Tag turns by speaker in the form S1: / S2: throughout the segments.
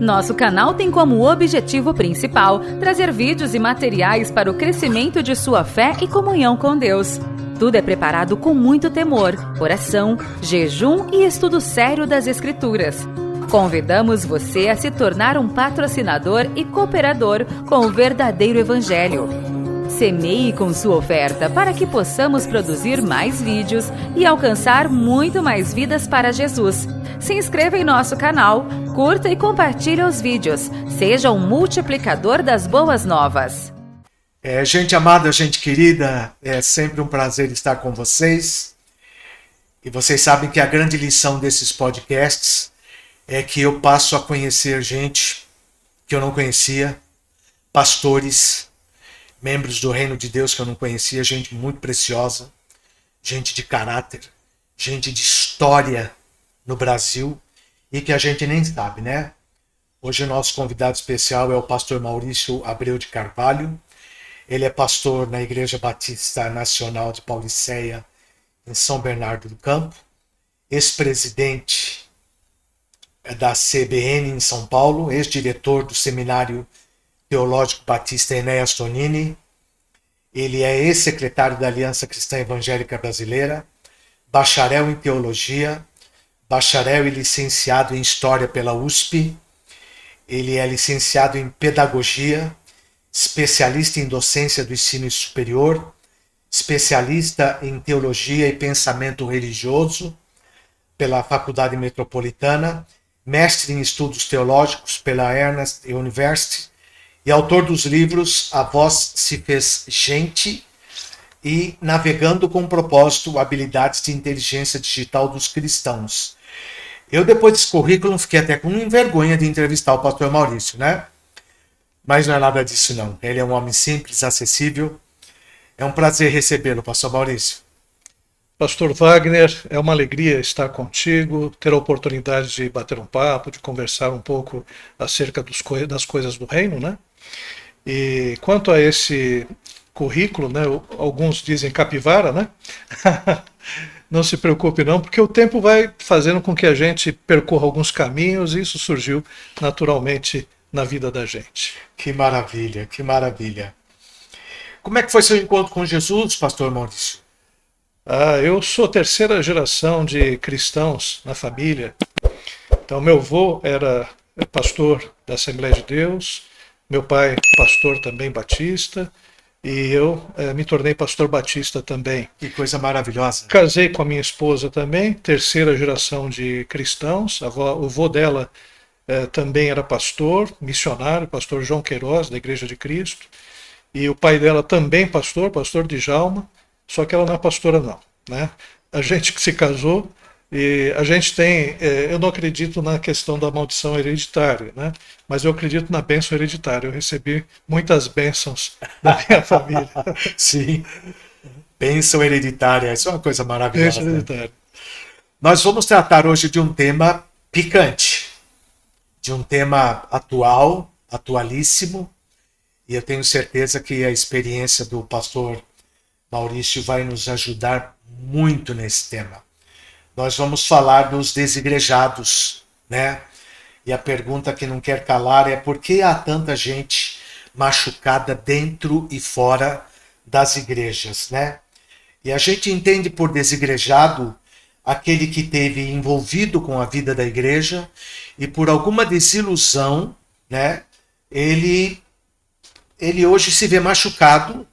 S1: Nosso canal tem como objetivo principal trazer vídeos e materiais para o crescimento de sua fé e comunhão com Deus. Tudo é preparado com muito temor, oração, jejum e estudo sério das Escrituras. Convidamos você a se tornar um patrocinador e cooperador com o verdadeiro Evangelho. Semeie com sua oferta para que possamos produzir mais vídeos e alcançar muito mais vidas para Jesus. Se inscreva em nosso canal, curta e compartilhe os vídeos. Seja um multiplicador das boas novas.
S2: Gente amada, gente querida, é sempre um prazer estar com vocês. E vocês sabem que a grande lição desses podcasts é que eu passo a conhecer gente que eu não conhecia, pastores, membros do reino de Deus que eu não conhecia, gente muito preciosa, gente de caráter, gente de história no Brasil e que a gente nem sabe, né? Hoje o nosso convidado especial é o pastor Maurício Abreu de Carvalho. Ele é pastor na Igreja Batista Nacional de Pauliceia, em São Bernardo do Campo, ex-presidente da CBN em São Paulo, ex-diretor do Seminário Teológico Batista Enéas Tonini. Ele é ex-secretário da Aliança Cristã Evangélica Brasileira, bacharel em Teologia, bacharel e licenciado em História pela USP. Ele é licenciado em Pedagogia, especialista em docência do ensino superior, especialista em teologia e pensamento religioso pela Faculdade Metropolitana, mestre em estudos teológicos pela Ernest University e autor dos livros A Voz se Fez Gente e Navegando com Propósito, Habilidades de Inteligência Digital dos Cristãos. Eu, depois desse currículo, fiquei até com vergonha de entrevistar o pastor Maurício, né? Mas não é nada disso, não. Ele é um homem simples, acessível. É um prazer recebê-lo, pastor Maurício.
S3: Pastor Wagner, é uma alegria estar contigo, ter a oportunidade de bater um papo, de conversar um pouco acerca das coisas do reino, né? E quanto a esse currículo, né? Alguns dizem capivara, né? Não se preocupe não, porque o tempo vai fazendo com que a gente percorra alguns caminhos e isso surgiu naturalmente na vida da gente.
S2: Que maravilha, que maravilha. Como é que foi seu encontro com Jesus, pastor Maurício?
S3: Eu sou terceira geração de cristãos na família. Então, meu avô era pastor da Assembleia de Deus, meu pai pastor também batista, e eu me tornei pastor batista também.
S2: Que coisa maravilhosa.
S3: Casei com a minha esposa também, terceira geração de cristãos. O avô dela também era pastor, missionário, pastor João Queiroz, da Igreja de Cristo. E o pai dela também pastor Djalma, só que ela não é pastora não, né? A gente que se casou, e a gente tem, eu não acredito na questão da maldição hereditária, né? Mas eu acredito na bênção hereditária. Eu recebi muitas bênçãos da minha família.
S2: Sim, bênção hereditária, isso é uma coisa maravilhosa.
S3: Bênção hereditária.
S2: Nós vamos tratar hoje de um tema picante, de um tema atual, atualíssimo, e eu tenho certeza que a experiência do pastor Maurício vai nos ajudar muito nesse tema. Nós vamos falar dos desigrejados, né? E a pergunta que não quer calar é por que há tanta gente machucada dentro e fora das igrejas, né? E a gente entende por desigrejado aquele que teve envolvido com a vida da igreja e por alguma desilusão, né, ele hoje se vê machucado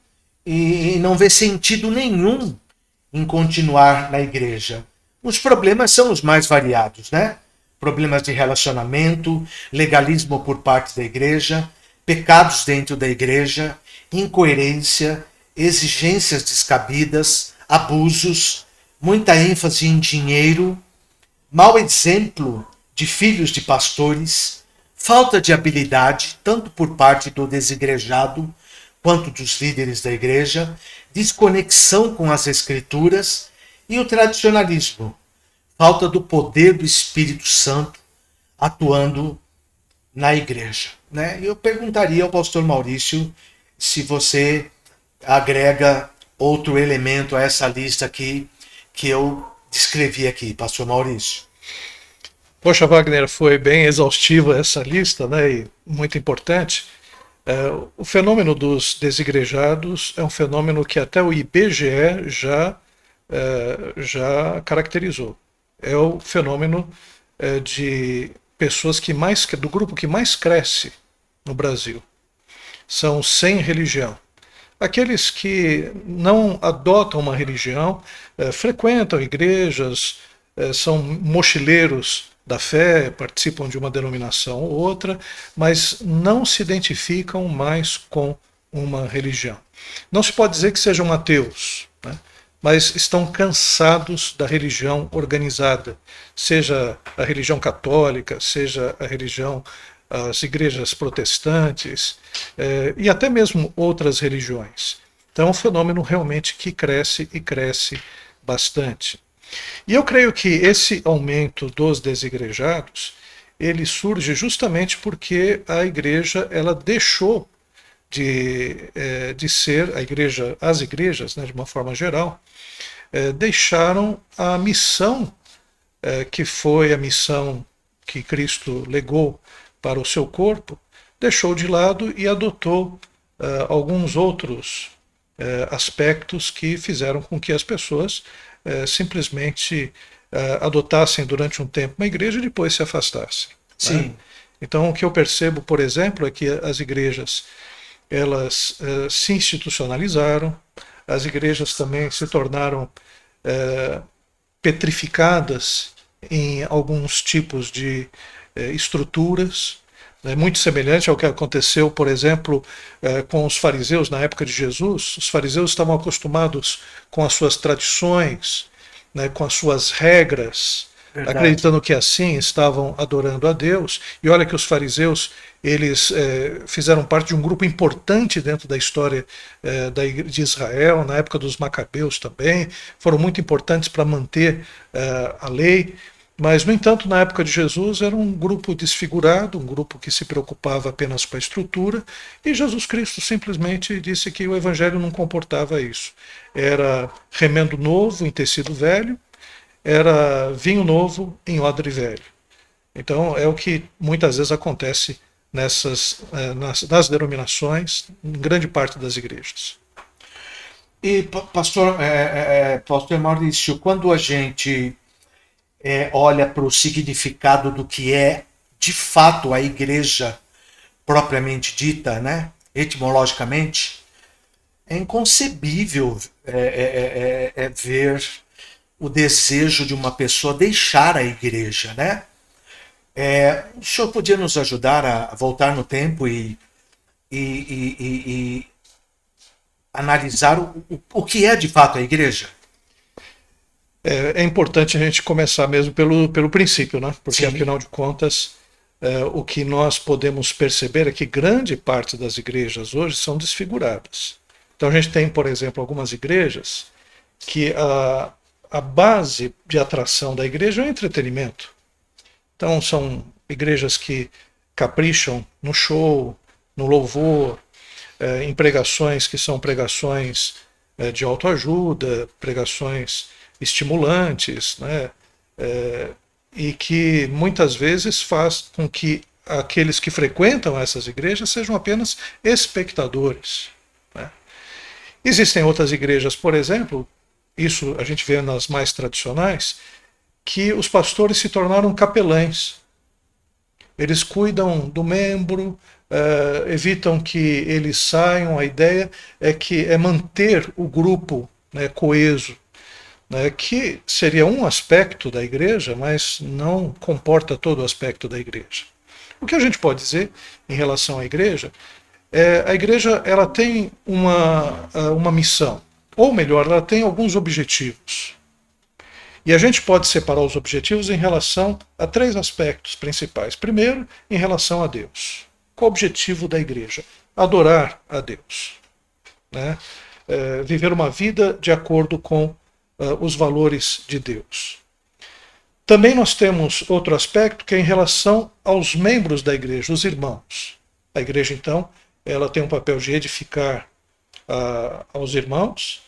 S2: e não vê sentido nenhum em continuar na igreja. Os problemas são os mais variados, né? Problemas de relacionamento, legalismo por parte da igreja, pecados dentro da igreja, incoerência, exigências descabidas, abusos, muita ênfase em dinheiro, mau exemplo de filhos de pastores, falta de habilidade, tanto por parte do desigrejado quanto dos líderes da igreja, desconexão com as escrituras e o tradicionalismo, falta do poder do Espírito Santo atuando na igreja, né? Eu perguntaria ao pastor Maurício se você agrega outro elemento a essa lista aqui que eu descrevi aqui, pastor Maurício.
S3: Poxa, Wagner, foi bem exaustiva essa lista, né, e muito importante. O fenômeno dos desigrejados é um fenômeno que até o IBGE já caracterizou. É o fenômeno de pessoas do grupo que mais cresce no Brasil. São sem religião. Aqueles que não adotam uma religião, frequentam igrejas, são mochileiros da fé, participam de uma denominação ou outra, mas não se identificam mais com uma religião. Não se pode dizer que sejam ateus, né? Mas estão cansados da religião organizada, seja a religião católica, seja a religião, as igrejas protestantes, e até mesmo outras religiões. Então é um fenômeno realmente que cresce e cresce bastante. E eu creio que esse aumento dos desigrejados, ele surge justamente porque a igreja ela deixou de ser, as igrejas, né, de uma forma geral, deixaram a missão que foi a missão que Cristo legou para o seu corpo, deixou de lado e adotou alguns outros aspectos que fizeram com que as pessoas simplesmente adotassem durante um tempo uma igreja e depois se afastassem.
S2: Sim.
S3: Né? Então o que eu percebo, por exemplo, é que as igrejas elas se institucionalizaram, as igrejas também se tornaram petrificadas em alguns tipos de estruturas, muito semelhante ao que aconteceu, por exemplo, com os fariseus na época de Jesus. Os fariseus estavam acostumados com as suas tradições, né, com as suas regras, verdade, acreditando que assim estavam adorando a Deus. E olha que os fariseus eles fizeram parte de um grupo importante dentro da história de Israel, na época dos Macabeus também, foram muito importantes para manter a lei. Mas, no entanto, na época de Jesus era um grupo desfigurado, um grupo que se preocupava apenas com a estrutura, e Jesus Cristo simplesmente disse que o Evangelho não comportava isso. Era remendo novo em tecido velho, era vinho novo em odre velho. Então é o que muitas vezes acontece nas denominações, em grande parte das igrejas.
S2: E, pastor Maurício, quando a gente olha para o significado do que é de fato a igreja propriamente dita, né, etimologicamente, é inconcebível ver o desejo de uma pessoa deixar a igreja, né? O senhor podia nos ajudar a voltar no tempo e analisar o que é de fato a igreja?
S3: É importante a gente começar mesmo pelo princípio, né? Porque, sim, afinal de contas, o que nós podemos perceber é que grande parte das igrejas hoje são desfiguradas. Então a gente tem, por exemplo, algumas igrejas que a base de atração da igreja é o entretenimento. Então são igrejas que capricham no show, no louvor, em pregações que são pregações de autoajuda, pregações estimulantes, né? E que muitas vezes faz com que aqueles que frequentam essas igrejas sejam apenas espectadores, né? Existem outras igrejas, por exemplo, isso a gente vê nas mais tradicionais, que os pastores se tornaram capelães. Eles cuidam do membro, evitam que eles saiam. A ideia é manter o grupo, né, coeso, né, que seria um aspecto da igreja, mas não comporta todo o aspecto da igreja. O que a gente pode dizer em relação à igreja a igreja ela tem uma missão, ou melhor, ela tem alguns objetivos. E a gente pode separar os objetivos em relação a 3 aspectos principais. Primeiro, em relação a Deus. Qual o objetivo da igreja? Adorar a Deus, né? Viver uma vida de acordo com os valores de Deus. Também nós temos outro aspecto que é em relação aos membros da igreja, os irmãos. A igreja, então, ela tem um papel de edificar aos irmãos,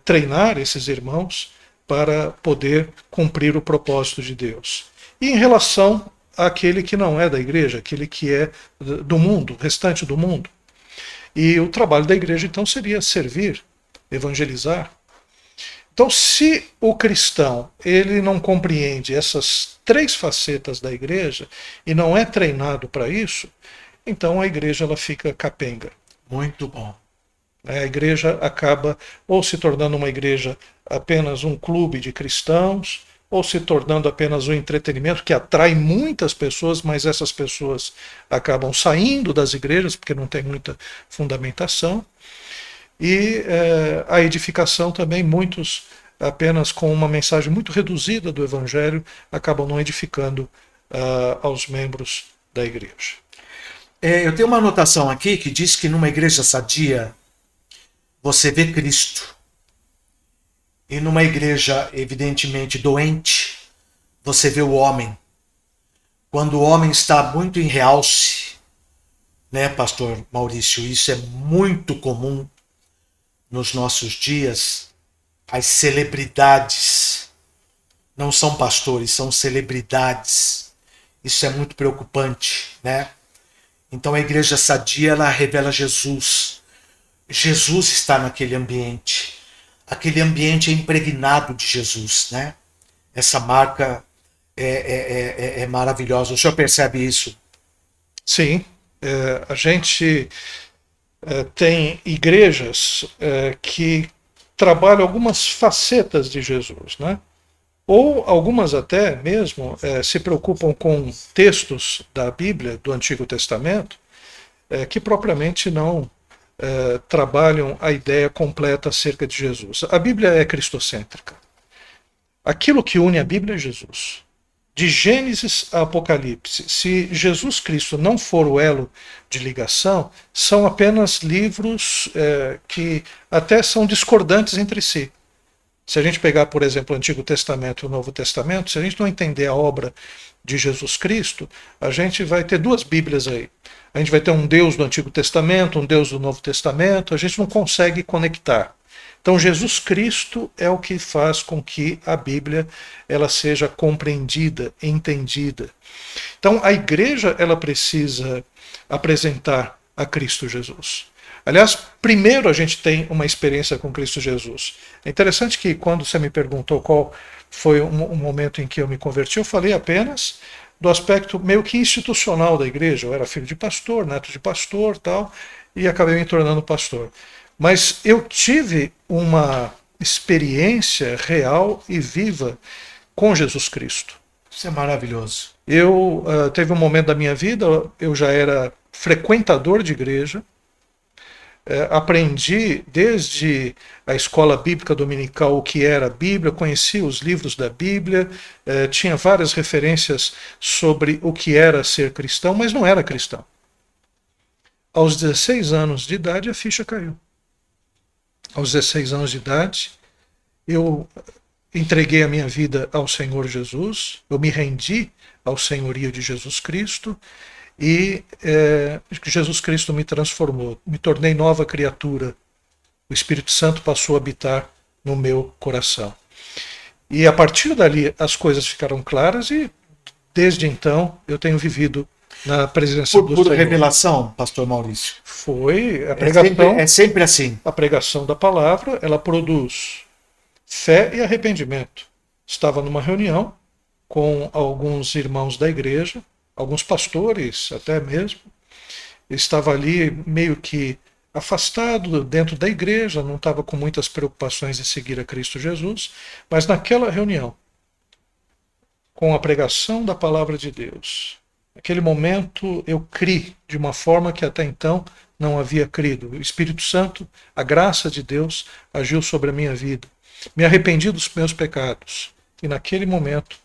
S3: treinar esses irmãos para poder cumprir o propósito de Deus. E em relação àquele que não é da igreja, aquele que é do mundo, restante do mundo. E o trabalho da igreja, então, seria servir, evangelizar. Então, se o cristão ele não compreende essas três facetas da igreja e não é treinado para isso, então a igreja ela fica capenga.
S2: Muito bom.
S3: A igreja acaba ou se tornando uma igreja apenas um clube de cristãos, ou se tornando apenas um entretenimento que atrai muitas pessoas, mas essas pessoas acabam saindo das igrejas porque não tem muita fundamentação. E a edificação também, muitos apenas com uma mensagem muito reduzida do Evangelho acabam não edificando aos membros da igreja.
S2: Eu tenho uma anotação aqui que diz que numa igreja sadia você vê Cristo. E numa igreja evidentemente doente, você vê o homem. Quando o homem está muito em realce, né, pastor Maurício, isso é muito comum nos nossos dias. As celebridades não são pastores, são celebridades. Isso é muito preocupante, né? Então a igreja sadia, ela revela Jesus. Jesus está naquele ambiente. Aquele ambiente é impregnado de Jesus, né? Essa marca é maravilhosa. O senhor percebe isso?
S3: Sim. A gente tem igrejas que trabalham algumas facetas de Jesus, né? Ou algumas até mesmo se preocupam com textos da Bíblia, do Antigo Testamento, que propriamente não trabalham a ideia completa acerca de Jesus. A Bíblia é cristocêntrica. Aquilo que une a Bíblia é Jesus. De Gênesis a Apocalipse, se Jesus Cristo não for o elo de ligação, são apenas livros que até são discordantes entre si. Se a gente pegar, por exemplo, o Antigo Testamento e o Novo Testamento, se a gente não entender a obra de Jesus Cristo, a gente vai ter duas Bíblias aí. A gente vai ter um Deus do Antigo Testamento, um Deus do Novo Testamento, a gente não consegue conectar. Então Jesus Cristo é o que faz com que a Bíblia ela seja compreendida, entendida. Então a igreja ela precisa apresentar a Cristo Jesus. Aliás, primeiro a gente tem uma experiência com Cristo Jesus. É interessante que quando você me perguntou qual foi o momento em que eu me converti, eu falei apenas do aspecto meio que institucional da igreja. Eu era filho de pastor, neto de pastor, tal, e acabei me tornando pastor. Mas eu tive uma experiência real e viva com Jesus Cristo.
S2: Isso é maravilhoso.
S3: Eu teve um momento da minha vida, eu já era frequentador de igreja, aprendi desde a escola bíblica dominical o que era a Bíblia, conheci os livros da Bíblia, tinha várias referências sobre o que era ser cristão, mas não era cristão. Aos 16 anos de idade a ficha caiu. Aos 16 anos de idade eu entreguei a minha vida ao Senhor Jesus, eu me rendi ao senhorio de Jesus Cristo, e Jesus Cristo me transformou, me tornei nova criatura. O Espírito Santo passou a habitar no meu coração. E a partir dali as coisas ficaram claras e desde então eu tenho vivido na presença do Senhor.
S2: Por revelação, pastor Maurício.
S3: Foi a pregação.
S2: É sempre assim.
S3: A pregação da palavra, ela produz fé e arrependimento. Estava numa reunião com alguns irmãos da igreja, alguns pastores até mesmo, estava ali meio que afastado dentro da igreja, não estava com muitas preocupações em seguir a Cristo Jesus, mas naquela reunião, com a pregação da palavra de Deus, naquele momento eu criei de uma forma que até então não havia crido. O Espírito Santo, a graça de Deus, agiu sobre a minha vida. Me arrependi dos meus pecados. E naquele momento,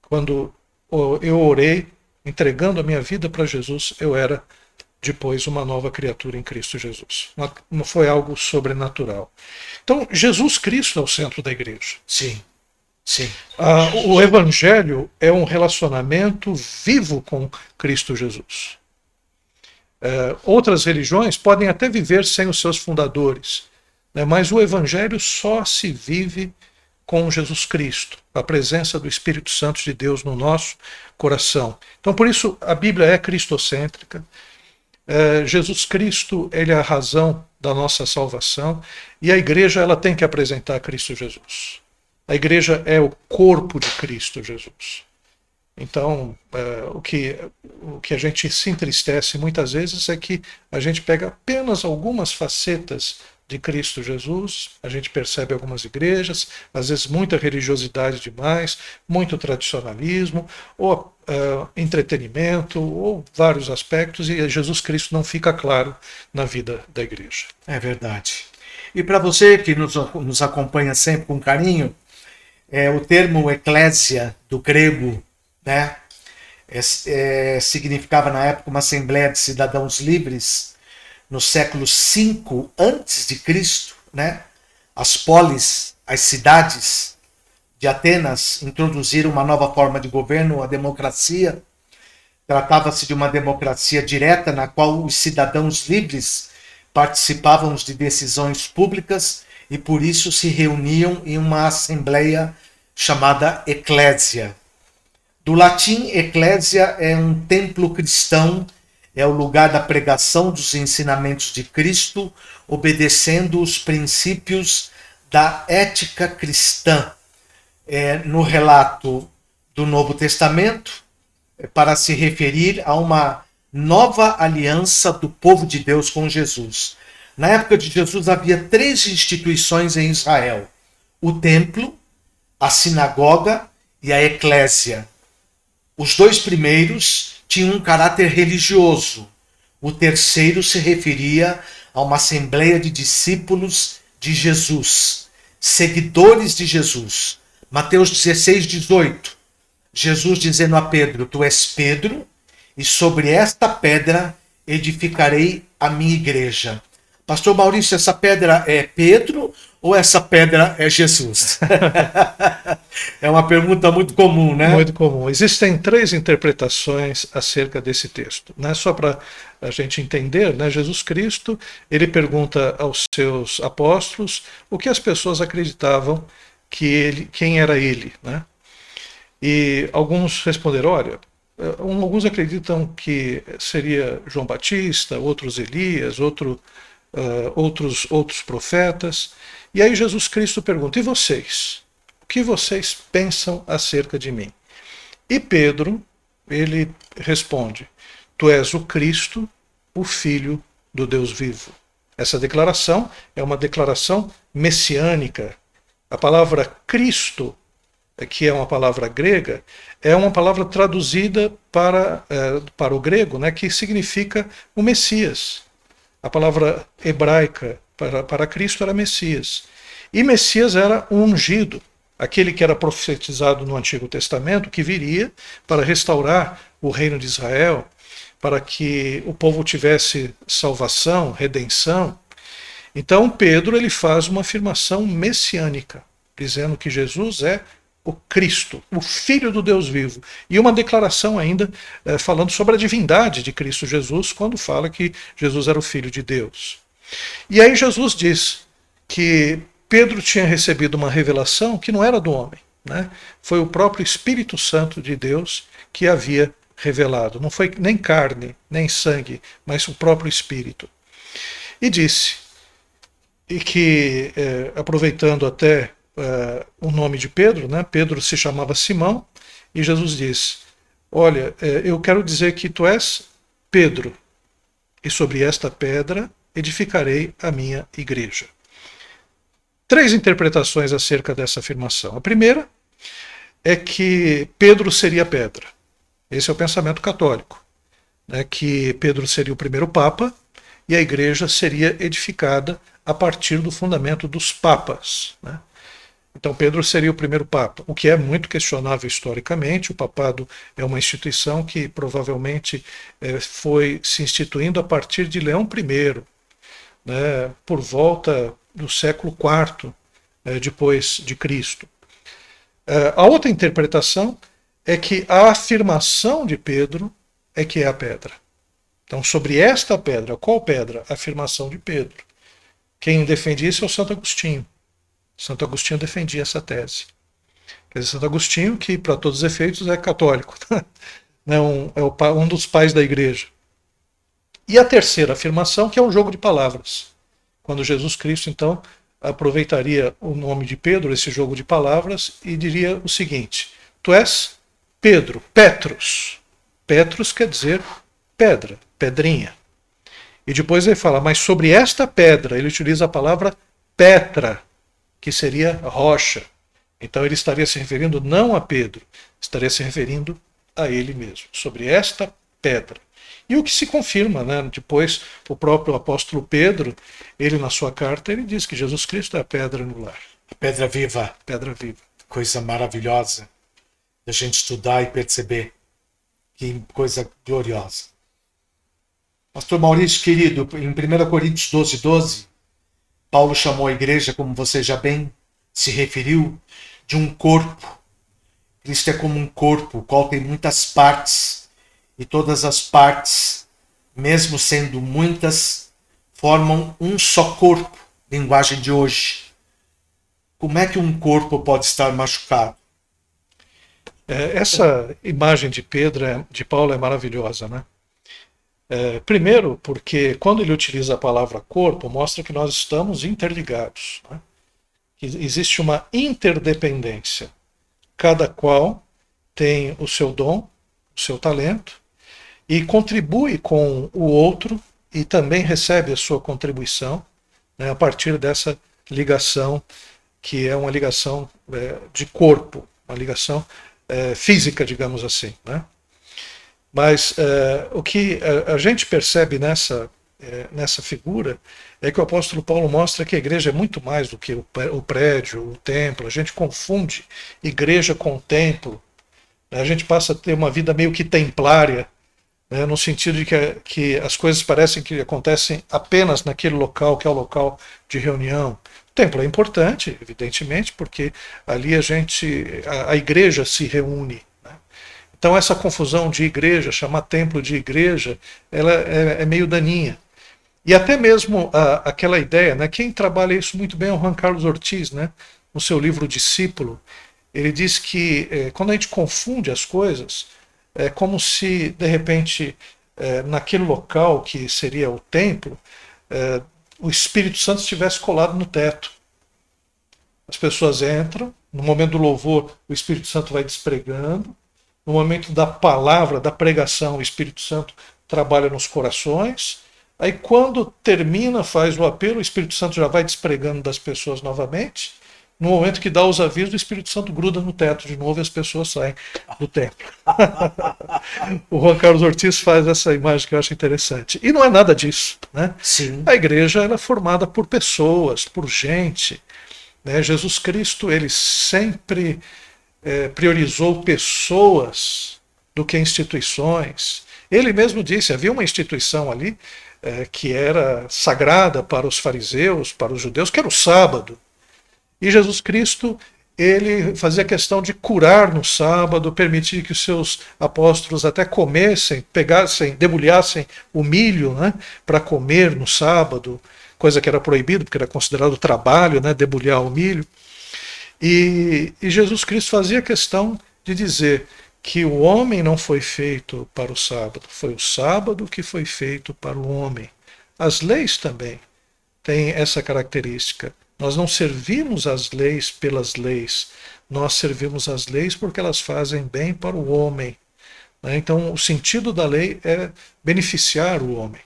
S3: quando eu orei, entregando a minha vida para Jesus, eu era depois uma nova criatura em Cristo Jesus. Não foi algo sobrenatural. Então, Jesus Cristo é o centro da igreja.
S2: Sim, sim.
S3: O Evangelho é um relacionamento vivo com Cristo Jesus. Outras religiões podem até viver sem os seus fundadores, né, mas o Evangelho só se vive com Jesus Cristo, a presença do Espírito Santo de Deus no nosso coração. Então, por isso, a Bíblia é cristocêntrica. Jesus Cristo, ele é a razão da nossa salvação, e a igreja ela tem que apresentar Cristo Jesus. A igreja é o corpo de Cristo Jesus. Então, o que a gente se entristece muitas vezes é que a gente pega apenas algumas facetas de Cristo Jesus, a gente percebe algumas igrejas, às vezes muita religiosidade demais, muito tradicionalismo, ou entretenimento, ou vários aspectos, e Jesus Cristo não fica claro na vida da igreja.
S2: É verdade. E para você que nos acompanha sempre com carinho, o termo eclésia, do grego, né, significava na época uma assembleia de cidadãos livres. No século V a.C., né, as polis, as cidades de Atenas introduziram uma nova forma de governo, a democracia. Tratava-se de uma democracia direta na qual os cidadãos livres participavam de decisões públicas e por isso se reuniam em uma assembleia chamada eclésia. Do latim, eclésia é um templo cristão, é o lugar da pregação dos ensinamentos de Cristo, obedecendo os princípios da ética cristã. No relato do Novo Testamento, para se referir a uma nova aliança do povo de Deus com Jesus. Na época de Jesus havia 3 instituições em Israel: o templo, a sinagoga e a eclésia. Os 2 primeiros tinha um caráter religioso. O terceiro se referia a uma assembleia de discípulos de Jesus, seguidores de Jesus. Mateus 16:18. Jesus dizendo a Pedro: tu és Pedro, e sobre esta pedra edificarei a minha igreja. Pastor Maurício, essa pedra é Pedro ou essa pedra é Jesus? É uma pergunta muito comum, né?
S3: Muito comum. Existem 3 interpretações acerca desse texto. Né? Só para a gente entender, né? Jesus Cristo, ele pergunta aos seus apóstolos o que as pessoas acreditavam quem era ele. Né? E alguns responderam, olha, alguns acreditam que seria João Batista, outros Elias, outros profetas. E aí Jesus Cristo pergunta, e vocês? O que vocês pensam acerca de mim? E Pedro, ele responde, tu és o Cristo, o Filho do Deus vivo. Essa declaração é uma declaração messiânica. A palavra Cristo, que é uma palavra grega, é uma palavra traduzida para o grego, né, que significa o Messias. A palavra hebraica para Cristo era Messias. E Messias era um ungido, aquele que era profetizado no Antigo Testamento, que viria para restaurar o reino de Israel, para que o povo tivesse salvação, redenção. Então Pedro ele faz uma afirmação messiânica, dizendo que Jesus é o Cristo, o Filho do Deus vivo. E uma declaração ainda falando sobre a divindade de Cristo Jesus, quando fala que Jesus era o Filho de Deus. E aí Jesus diz que Pedro tinha recebido uma revelação que não era do homem, né? Foi o próprio Espírito Santo de Deus que havia revelado. Não foi nem carne, nem sangue, mas o próprio Espírito. E disse, e que, aproveitando até o nome de Pedro, né? Pedro se chamava Simão, e Jesus disse, olha, eu quero dizer que tu és Pedro, e sobre esta pedra edificarei a minha igreja. 3 interpretações acerca dessa afirmação. A primeira é que Pedro seria pedra. Esse é o pensamento católico, né? Que Pedro seria o primeiro papa e a igreja seria edificada a partir do fundamento dos papas, né? Então Pedro seria o primeiro papa, o que é muito questionável historicamente. O papado é uma instituição que provavelmente foi se instituindo a partir de Leão I, né, por volta do século IV depois de Cristo. A outra interpretação é que a afirmação de Pedro é que é a pedra. Então, sobre esta pedra, qual pedra? A afirmação de Pedro. Quem defende isso é o Santo Agostinho. Santo Agostinho defendia essa tese. Quer dizer, Santo Agostinho, que para todos os efeitos é católico, né? Um dos pais da igreja. E a terceira afirmação, que é um jogo de palavras. Quando Jesus Cristo, então, aproveitaria o nome de Pedro, esse jogo de palavras, e diria o seguinte: tu és Pedro, Petrus. Petrus quer dizer pedra, pedrinha. E depois ele fala, mas sobre esta pedra, ele utiliza a palavra Petra, que seria rocha. Então ele estaria se referindo não a Pedro, estaria se referindo a ele mesmo, sobre esta pedra. E o que se confirma, né? Depois o próprio apóstolo Pedro, ele na sua carta, ele diz que Jesus Cristo é a pedra angular.
S2: A pedra viva.
S3: Pedra viva.
S2: Coisa maravilhosa da gente estudar e perceber. Que coisa gloriosa. Pastor Maurício, querido, em 1 Coríntios 12, Paulo chamou a igreja, como você já bem se referiu, de um corpo. Cristo é como um corpo, o qual tem muitas partes, e todas as partes, mesmo sendo muitas, formam um só corpo, linguagem de hoje. Como é que um corpo pode estar machucado?
S3: Essa imagem de Pedro, de Paulo, é maravilhosa, né? Primeiro, porque quando ele utiliza a palavra corpo, mostra que nós estamos interligados, né? Que existe uma interdependência. Cada qual tem o seu dom, o seu talento, e contribui com o outro e também recebe a sua contribuição, né, a partir dessa ligação, que é uma ligação de corpo, uma ligação física, digamos assim, né? Mas o que a gente percebe nessa figura é que o apóstolo Paulo mostra que a igreja é muito mais do que o prédio, o templo. A gente confunde igreja com templo. A gente passa a ter uma vida meio que templária, né, no sentido de que as coisas parecem que acontecem apenas naquele local, que é o local de reunião. O templo é importante, evidentemente, porque ali a igreja se reúne. Então essa confusão de igreja, chamar templo de igreja, ela é meio daninha. E até mesmo aquela ideia, né, quem trabalha isso muito bem é o Juan Carlos Ortiz, né, no seu livro Discípulo. Ele diz que quando a gente confunde as coisas, é como se, de repente, naquele local que seria o templo, o Espírito Santo estivesse colado no teto. As pessoas entram, no momento do louvor, o Espírito Santo vai despregando. No momento da palavra, da pregação, o Espírito Santo trabalha nos corações. Aí quando termina, faz o apelo, o Espírito Santo já vai despregando das pessoas novamente. No momento que dá os avisos, o Espírito Santo gruda no teto de novo e as pessoas saem do templo. O Juan Carlos Ortiz faz essa imagem que eu acho interessante. E não é nada disso, né?
S2: Sim.
S3: A igreja ela é formada por pessoas, por gente, né? Jesus Cristo, ele sempre priorizou pessoas do que instituições. Ele mesmo disse, havia uma instituição ali que era sagrada para os fariseus, para os judeus, que era o sábado. E Jesus Cristo, ele fazia questão de curar no sábado, permitir que os seus apóstolos até comessem, pegassem, debulhassem o milho, né, para comer no sábado, coisa que era proibido, porque era considerado trabalho, né, debulhar o milho. E Jesus Cristo fazia questão de dizer que o homem não foi feito para o sábado, foi o sábado que foi feito para o homem. As leis também têm essa característica. Nós não servimos as leis pelas leis, nós servimos as leis porque elas fazem bem para o homem. Então, o sentido da lei é beneficiar o homem.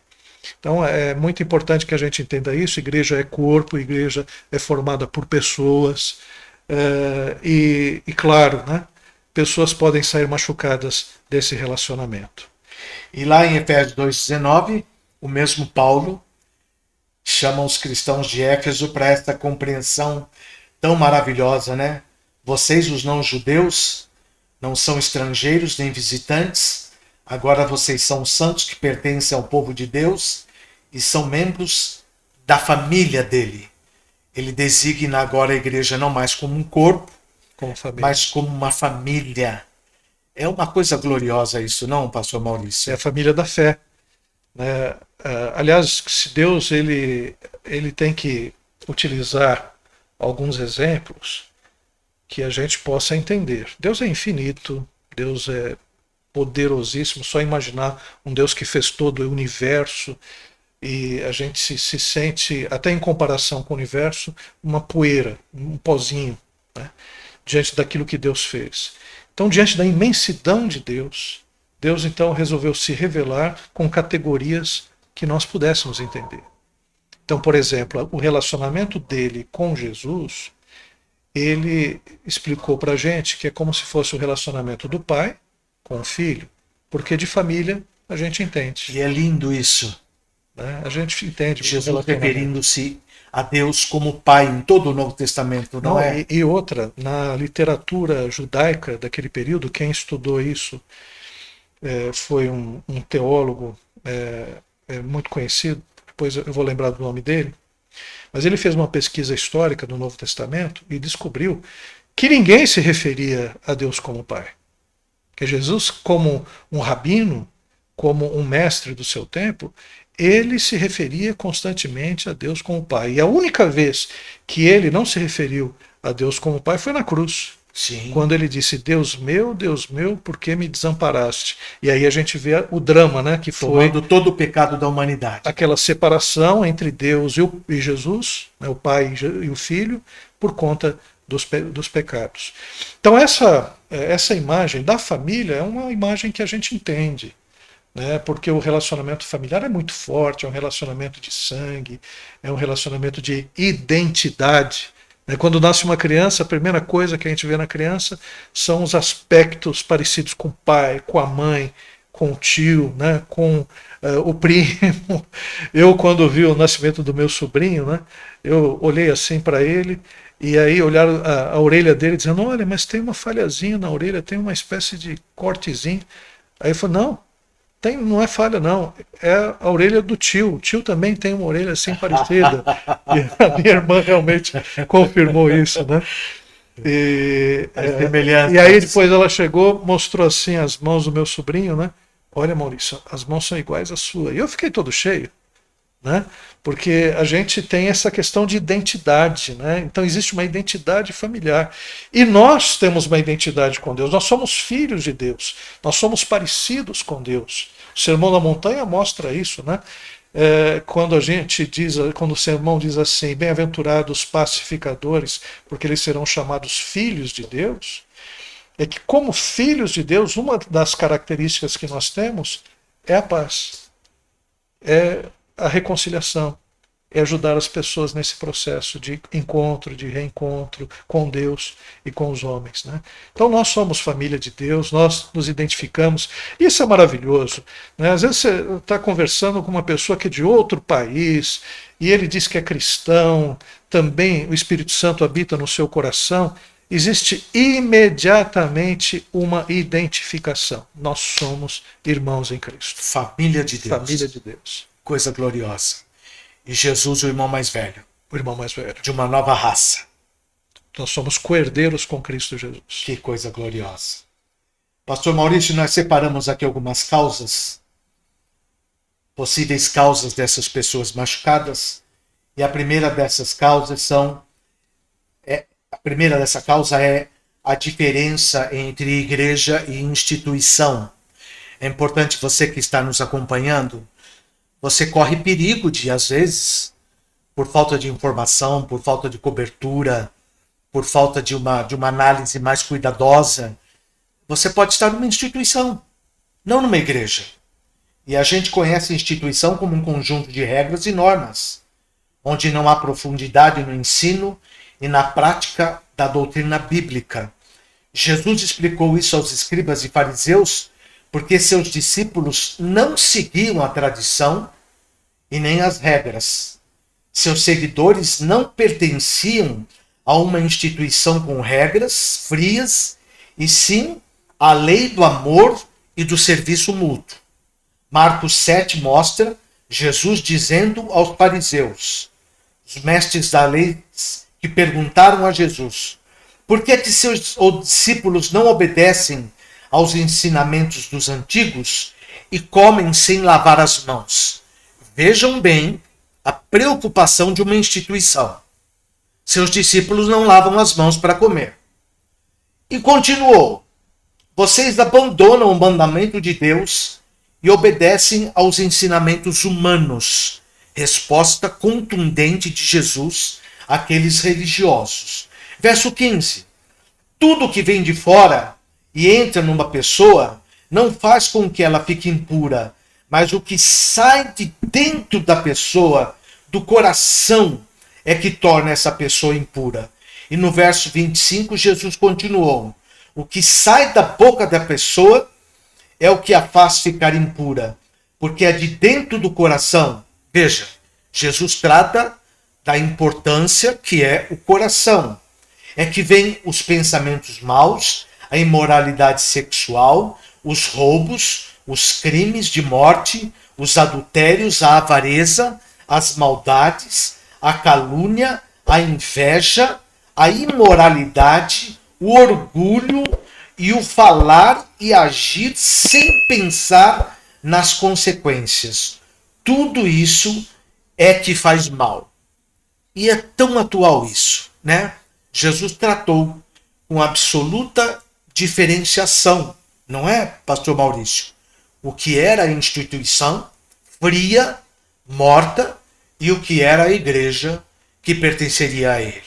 S3: Então, é muito importante que a gente entenda isso. Igreja é corpo, igreja é formada por pessoas. E claro, né, pessoas podem sair machucadas desse relacionamento.
S2: E lá em Efésios 2,19, o mesmo Paulo chama os cristãos de Éfeso para esta compreensão tão maravilhosa, né? Vocês, os não-judeus, não são estrangeiros nem visitantes, agora vocês são santos que pertencem ao povo de Deus e são membros da família dele. Ele designa agora a igreja não mais como um corpo, mas como uma família. É uma coisa gloriosa isso, não, pastor Maurício?
S3: É a família da fé. Né? Aliás, se Deus ele tem que utilizar alguns exemplos que a gente possa entender. Deus é infinito, Deus é poderosíssimo, só imaginar um Deus que fez todo o universo, e a gente se sente, até em comparação com o universo, uma poeira, um pozinho, né, diante daquilo que Deus fez. Então, diante da imensidão de Deus, Deus então resolveu se revelar com categorias que nós pudéssemos entender. Então, por exemplo, o relacionamento dele com Jesus, ele explicou para a gente que é como se fosse o relacionamento do pai com o filho, porque de família a gente entende.
S2: E é lindo isso.
S3: Né? A gente entende.
S2: Jesus referindo-se a Deus como Pai em todo o Novo Testamento, não é?
S3: E outra, na literatura judaica daquele período, quem estudou isso foi um teólogo muito conhecido, depois eu vou lembrar do nome dele, mas ele fez uma pesquisa histórica no Novo Testamento e descobriu que ninguém se referia a Deus como Pai. Que Jesus, como um rabino, como um mestre do seu tempo, ele se referia constantemente a Deus como Pai. E a única vez que ele não se referiu a Deus como Pai foi na cruz.
S2: Sim.
S3: Quando ele disse, Deus meu, por que me desamparaste? E aí a gente vê o drama, né, que foi
S2: tomando todo o pecado da humanidade.
S3: Aquela separação entre Deus e Jesus, né, o Pai e o Filho, por conta dos pecados. Então essa imagem da família é uma imagem que a gente entende, né, porque o relacionamento familiar é muito forte, é um relacionamento de sangue, é um relacionamento de identidade. Quando nasce uma criança, a primeira coisa que a gente vê na criança são os aspectos parecidos com o pai, com a mãe, com o tio, né, com o primo. Eu, quando vi o nascimento do meu sobrinho, né, eu olhei assim para ele, e aí olharam a orelha dele dizendo, olha, mas tem uma falhazinha na orelha, tem uma espécie de cortezinho. Aí eu falei, não é falha não, é a orelha do tio. O tio também tem uma orelha assim parecida. E a minha irmã realmente confirmou isso, né? E aí depois ela chegou, mostrou assim as mãos do meu sobrinho, né? Olha, Maurício, as mãos são iguais à sua. E eu fiquei todo cheio, né? Porque a gente tem essa questão de identidade, né? Então existe uma identidade familiar. E nós temos uma identidade com Deus. Nós somos filhos de Deus. Nós somos parecidos com Deus. O Sermão da Montanha mostra isso, né? Quando o sermão diz assim, bem-aventurados pacificadores, porque eles serão chamados filhos de Deus, é que como filhos de Deus, uma das características que nós temos é a paz. É a reconciliação, é ajudar as pessoas nesse processo de encontro, de reencontro com Deus e com os homens, né? Então nós somos família de Deus, nós nos identificamos, isso é maravilhoso, né? Às vezes você está conversando com uma pessoa que é de outro país, e ele diz que é cristão, também o Espírito Santo habita no seu coração, existe imediatamente uma identificação. Nós somos irmãos em Cristo.
S2: Família de Deus.
S3: Família de Deus.
S2: Coisa gloriosa. E Jesus, o irmão mais velho.
S3: O irmão mais velho.
S2: De uma nova raça.
S3: Nós somos coerdeiros com Cristo Jesus.
S2: Que coisa gloriosa. Pastor Maurício, nós separamos aqui algumas causas, possíveis causas dessas pessoas machucadas. E a primeira dessas causas é a diferença entre igreja e instituição. É importante você que está nos acompanhando, você corre perigo de, às vezes, por falta de informação, por falta de cobertura, por falta de uma análise mais cuidadosa, você pode estar numa instituição, não numa igreja. E a gente conhece a instituição como um conjunto de regras e normas, onde não há profundidade no ensino e na prática da doutrina bíblica. Jesus explicou isso aos escribas e fariseus porque seus discípulos não seguiam a tradição e nem as regras. Seus seguidores não pertenciam a uma instituição com regras frias, e sim à lei do amor e do serviço mútuo. Marcos 7 mostra Jesus dizendo aos fariseus, os mestres da lei, que perguntaram a Jesus, por que seus discípulos não obedecem aos ensinamentos dos antigos e comem sem lavar as mãos? Vejam bem a preocupação de uma instituição. Seus discípulos não lavam as mãos para comer. E continuou: vocês abandonam o mandamento de Deus e obedecem aos ensinamentos humanos. Resposta contundente de Jesus àqueles religiosos. Verso 15. Tudo que vem de fora e entra numa pessoa não faz com que ela fique impura, mas o que sai de dentro da pessoa, do coração, é que torna essa pessoa impura. E no verso 25, Jesus continuou: o que sai da boca da pessoa é o que a faz ficar impura, porque é de dentro do coração. Veja, Jesus trata da importância que é o coração. É que vem os pensamentos maus, a imoralidade sexual, os roubos, os crimes de morte, os adultérios, a avareza, as maldades, a calúnia, a inveja, a imoralidade, o orgulho e o falar e agir sem pensar nas consequências. Tudo isso é que faz mal. E é tão atual isso, né? Jesus tratou com absoluta diferenciação, não é, pastor Maurício? O que era a instituição fria, morta, e o que era a igreja que pertenceria a ele.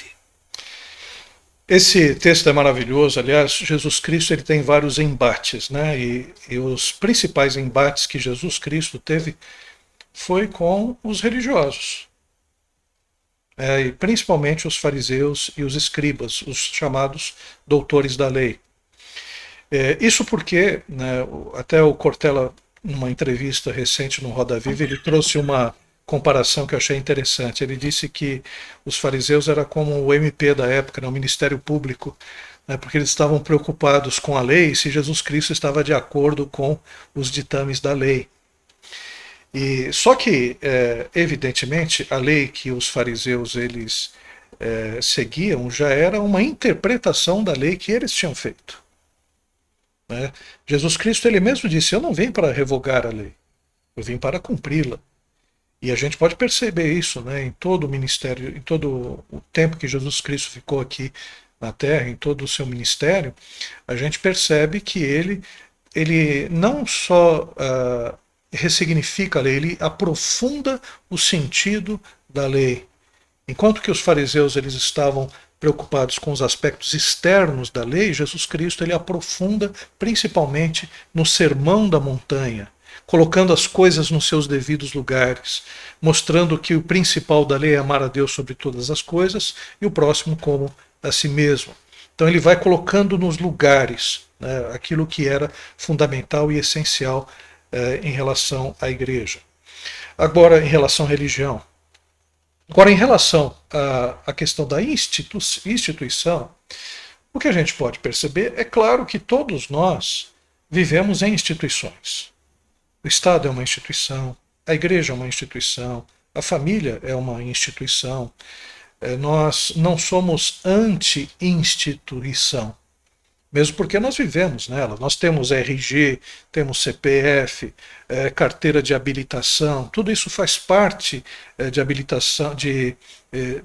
S3: Esse texto é maravilhoso. Aliás, Jesus Cristo ele tem vários embates, né? E os principais embates que Jesus Cristo teve foi com os religiosos. E principalmente os fariseus e os escribas, os chamados doutores da lei. Isso porque, né, até o Cortella, numa entrevista recente no Roda Viva, ele trouxe uma comparação que eu achei interessante. Ele disse que os fariseus eram como o MP da época, né, o Ministério Público, né, porque eles estavam preocupados com a lei e se Jesus Cristo estava de acordo com os ditames da lei. E só que, evidentemente, a lei que os fariseus eles seguiam já era uma interpretação da lei que eles tinham feito. Né? Jesus Cristo ele mesmo disse: eu não vim para revogar a lei, eu vim para cumpri-la. E a gente pode perceber isso, né, em todo o ministério, em todo o tempo que Jesus Cristo ficou aqui na Terra, em todo o seu ministério, a gente percebe que ele não só ressignifica a lei, ele aprofunda o sentido da lei. Enquanto que os fariseus eles estavam preocupados com os aspectos externos da lei, Jesus Cristo ele aprofunda principalmente no Sermão da Montanha, colocando as coisas nos seus devidos lugares, mostrando que o principal da lei é amar a Deus sobre todas as coisas e o próximo como a si mesmo. Então ele vai colocando nos lugares, né, aquilo que era fundamental e essencial em relação à igreja. Agora, em relação à religião. Agora, em relação à questão da instituição, o que a gente pode perceber é claro que todos nós vivemos em instituições. O Estado é uma instituição, a igreja é uma instituição, a família é uma instituição. Nós não somos anti-instituição, mesmo porque nós vivemos nela. Nós temos RG, temos CPF, carteira de habilitação, tudo isso faz parte de habilitação, de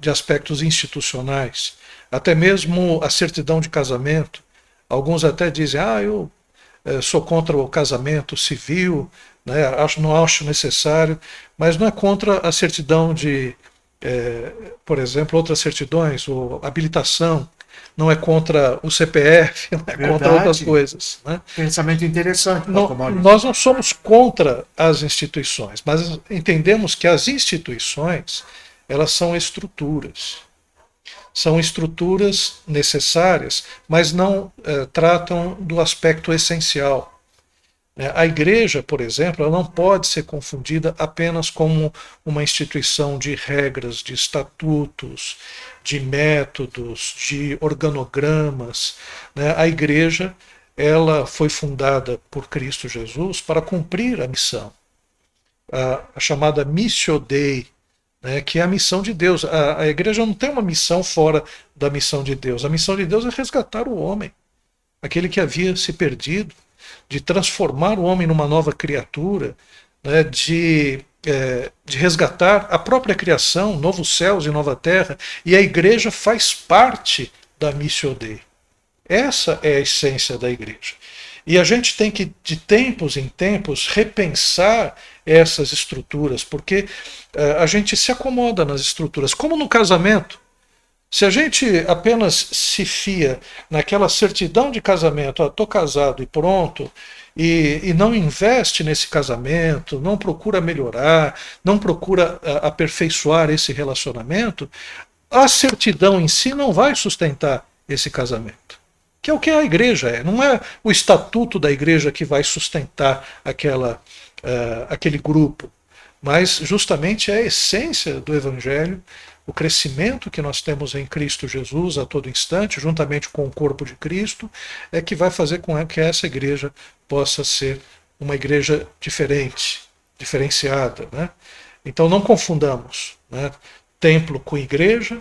S3: aspectos institucionais. Até mesmo a certidão de casamento. Alguns até dizem: eu sou contra o casamento civil, né, não acho necessário, mas não é contra a certidão de, por exemplo, outras certidões, ou habilitação. Não é contra o CPF, não é contra outras coisas. Né?
S2: Pensamento interessante.
S3: Nós não somos contra as instituições, mas entendemos que as instituições elas são estruturas. São estruturas necessárias, mas não tratam do aspecto essencial. A igreja, por exemplo, ela não pode ser confundida apenas como uma instituição de regras, de estatutos, de métodos, de organogramas. A igreja ela foi fundada por Cristo Jesus para cumprir a missão, a chamada Missio Dei, que é a missão de Deus. A igreja não tem uma missão fora da missão de Deus. A missão de Deus é resgatar o homem, aquele que havia se perdido, de transformar o homem numa nova criatura, de de resgatar a própria criação, novos céus e nova terra, e a igreja faz parte da Missio Dei. Essa é a essência da igreja. E a gente tem que, de tempos em tempos, repensar essas estruturas, porque a gente se acomoda nas estruturas, como no casamento. Se a gente apenas se fia naquela certidão de casamento, estou casado e pronto, e não investe nesse casamento, não procura melhorar, não procura aperfeiçoar esse relacionamento, a certidão em si não vai sustentar esse casamento. Que é o que a igreja é. Não é o estatuto da igreja que vai sustentar aquele grupo, mas justamente é a essência do evangelho, o crescimento que nós temos em Cristo Jesus a todo instante, juntamente com o corpo de Cristo, é que vai fazer com que essa igreja possa ser uma igreja diferente, diferenciada, né? Então não confundamos, né, templo com igreja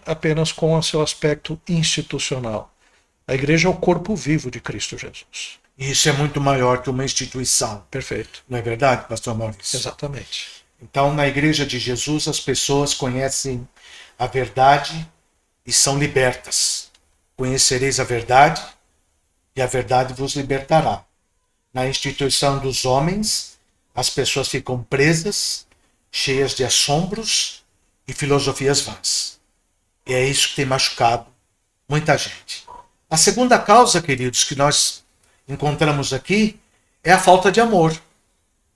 S3: apenas com o seu aspecto institucional. A igreja é o corpo vivo de Cristo Jesus.
S2: Isso é muito maior que uma instituição.
S3: Perfeito.
S2: Não é verdade, pastor Maurício?
S3: Exatamente.
S2: Então, na igreja de Jesus, as pessoas conhecem a verdade e são libertas. Conhecereis a verdade e a verdade vos libertará. Na instituição dos homens, as pessoas ficam presas, cheias de assombros e filosofias vãs. E é isso que tem machucado muita gente. A segunda causa, queridos, que nós encontramos aqui é a falta de amor.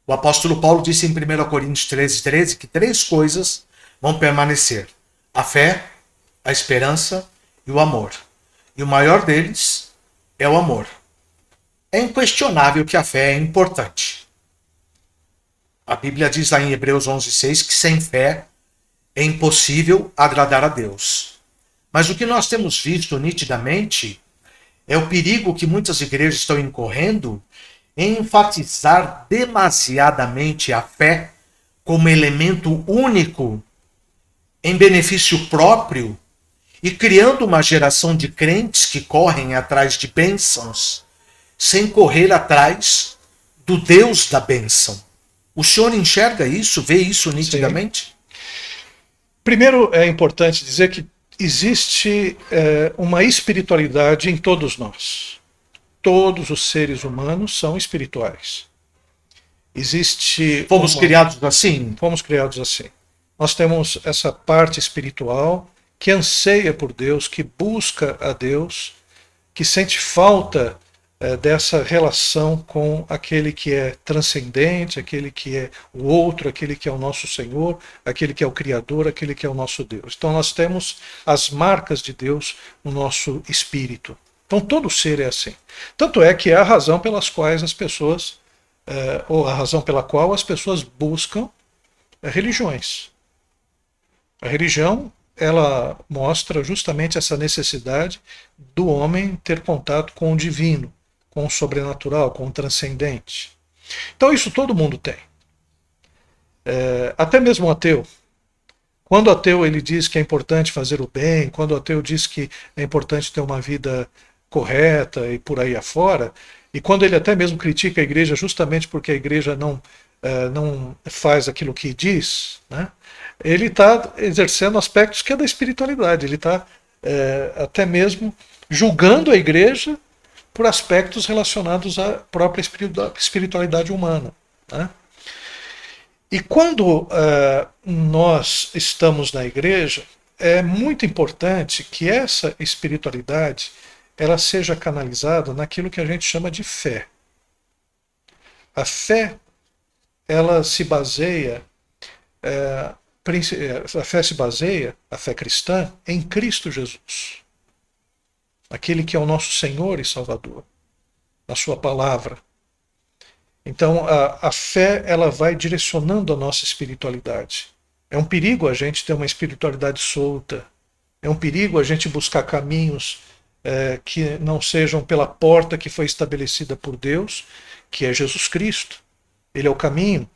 S2: O apóstolo Paulo disse em 1 Coríntios 13 que 3 coisas vão permanecer: a fé, a esperança e o amor. E o maior deles é o amor. É inquestionável que a fé é importante. A Bíblia diz lá em Hebreus 11:6 que sem fé é impossível agradar a Deus. Mas o que nós temos visto nitidamente é o perigo que muitas igrejas estão incorrendo em enfatizar demasiadamente a fé como elemento único em benefício próprio e criando uma geração de crentes que correm atrás de bênçãos sem correr atrás do Deus da bênção. O senhor enxerga isso, vê isso nitidamente?
S3: Sim. Primeiro, é importante dizer que existe uma espiritualidade em todos nós. Todos os seres humanos são espirituais.
S2: Fomos criados assim?
S3: Fomos criados assim. Nós temos essa parte espiritual que anseia por Deus, que busca a Deus, que sente falta dessa relação com aquele que é transcendente, aquele que é o outro, aquele que é o nosso Senhor, aquele que é o Criador, aquele que é o nosso Deus. Então nós temos as marcas de Deus no nosso espírito. Então todo ser é assim. Tanto é que é a razão pelas quais as pessoas, ou a razão pela qual as pessoas buscam religiões. A religião, ela mostra justamente essa necessidade do homem ter contato com o divino, com o sobrenatural, com o transcendente. Então isso todo mundo tem. Até mesmo o ateu. Quando o ateu ele diz que é importante fazer o bem, quando o ateu diz que é importante ter uma vida correta e por aí afora, e quando ele até mesmo critica a igreja justamente porque a igreja não faz aquilo que diz, né, ele está exercendo aspectos que é da espiritualidade, ele está até mesmo julgando a igreja por aspectos relacionados à própria espiritualidade humana, né? E quando nós estamos na igreja, é muito importante que essa espiritualidade ela seja canalizada naquilo que a gente chama de fé. A fé, ela se baseia, a fé cristã, em Cristo Jesus. Aquele que é o nosso Senhor e Salvador, na sua palavra. Então a fé ela vai direcionando a nossa espiritualidade. É um perigo a gente ter uma espiritualidade solta. É um perigo a gente buscar caminhos que não sejam pela porta que foi estabelecida por Deus, que é Jesus Cristo. Ele é o caminho,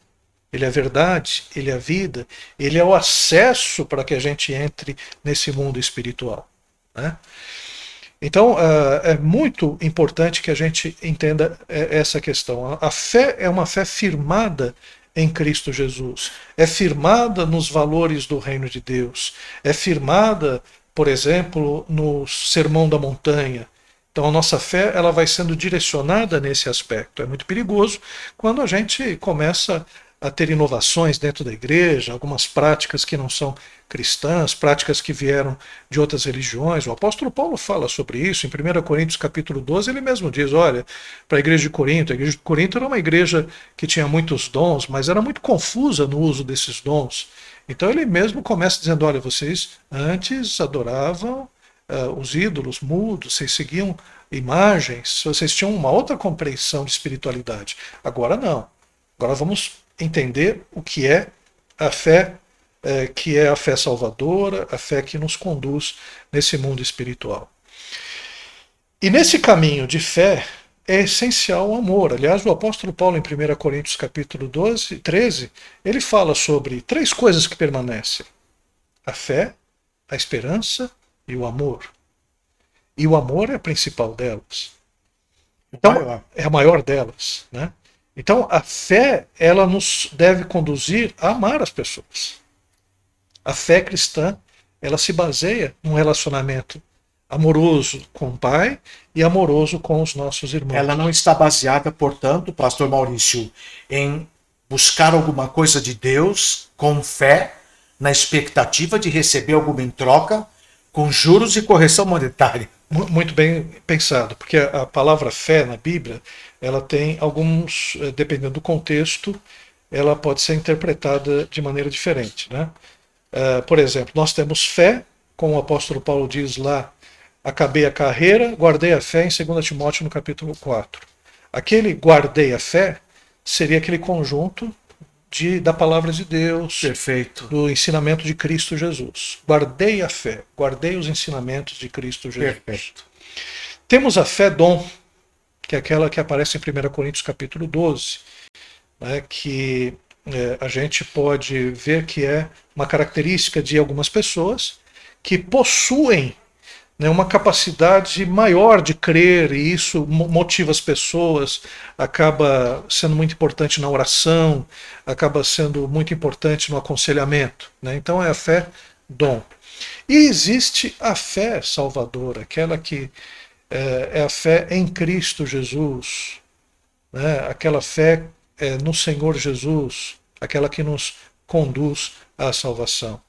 S3: ele é a verdade, ele é a vida, ele é o acesso para que a gente entre nesse mundo espiritual, né? Então é muito importante que a gente entenda essa questão. A fé é uma fé firmada em Cristo Jesus, é firmada nos valores do reino de Deus, é firmada, por exemplo, no Sermão da Montanha. Então a nossa fé ela vai sendo direcionada nesse aspecto. É muito perigoso quando a gente começa a ter inovações dentro da igreja, algumas práticas que não são cristãs, práticas que vieram de outras religiões. O apóstolo Paulo fala sobre isso em 1 Coríntios capítulo 12, ele mesmo diz, olha, para a igreja de Corinto era uma igreja que tinha muitos dons, mas era muito confusa no uso desses dons. Então ele mesmo começa dizendo, olha, vocês antes adoravam os ídolos mudos, vocês seguiam imagens, vocês tinham uma outra compreensão de espiritualidade. Agora não. Agora vamos entender o que é a fé, que é a fé salvadora, a fé que nos conduz nesse mundo espiritual. E nesse caminho de fé é essencial o amor. Aliás, o apóstolo Paulo, em 1 Coríntios capítulo 13, ele fala sobre 3 coisas que permanecem: a fé, a esperança e o amor. E o amor é a principal delas. Então, é a maior delas, né? Então, a fé, ela nos deve conduzir a amar as pessoas. A fé cristã, ela se baseia num relacionamento amoroso com o Pai e amoroso com os nossos irmãos.
S2: Ela não está baseada, portanto, pastor Maurício, em buscar alguma coisa de Deus com fé, na expectativa de receber alguma em troca, com juros e correção monetária.
S3: Muito bem pensado, porque a palavra fé na Bíblia, ela tem alguns, dependendo do contexto, ela pode ser interpretada de maneira diferente, né? Por exemplo, nós temos fé, como o apóstolo Paulo diz lá, acabei a carreira, guardei a fé, em 2 Timóteo no capítulo 4. Aquele guardei a fé seria aquele conjunto da palavra de Deus,
S2: perfeito,
S3: do ensinamento de Cristo Jesus. Guardei a fé, guardei os ensinamentos de Cristo Jesus.
S2: Perfeito.
S3: Temos a fé dom, que é aquela que aparece em 1 Coríntios capítulo 12, né, que a gente pode ver que é uma característica de algumas pessoas que possuem, né, uma capacidade maior de crer, e isso motiva as pessoas, acaba sendo muito importante na oração, acaba sendo muito importante no aconselhamento, né? Então é a fé dom. E existe a fé salvadora, aquela que é a fé em Cristo Jesus, né? Aquela fé no Senhor Jesus, aquela que nos conduz à salvação.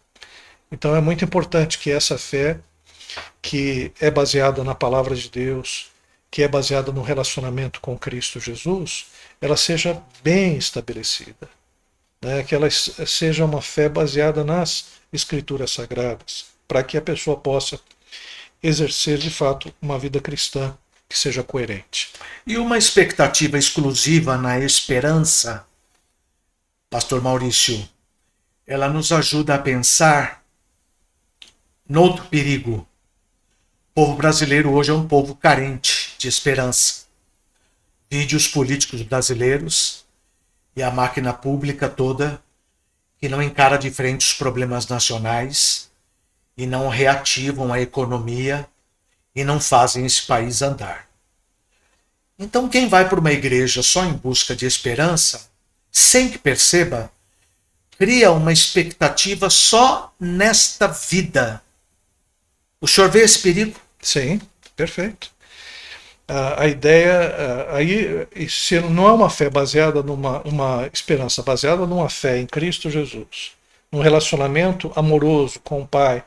S3: Então é muito importante que essa fé, que é baseada na palavra de Deus, que é baseada no relacionamento com Cristo Jesus, ela seja bem estabelecida, né? Que ela seja uma fé baseada nas Escrituras Sagradas, para que a pessoa possa exercer de fato uma vida cristã que seja coerente.
S2: E uma expectativa exclusiva na esperança, pastor Maurício, ela nos ajuda a pensar noutro perigo. O povo brasileiro hoje é um povo carente de esperança. Vide os políticos brasileiros e a máquina pública toda que não encara de frente os problemas nacionais e não reativam a economia e não fazem esse país andar. Então quem vai para uma igreja só em busca de esperança, sem que perceba, cria uma expectativa só nesta vida. O senhor vê esse perigo?
S3: Sim, perfeito. A ideia aí, se não é uma fé baseada numa esperança, baseada numa fé em Cristo Jesus, num relacionamento amoroso com o Pai,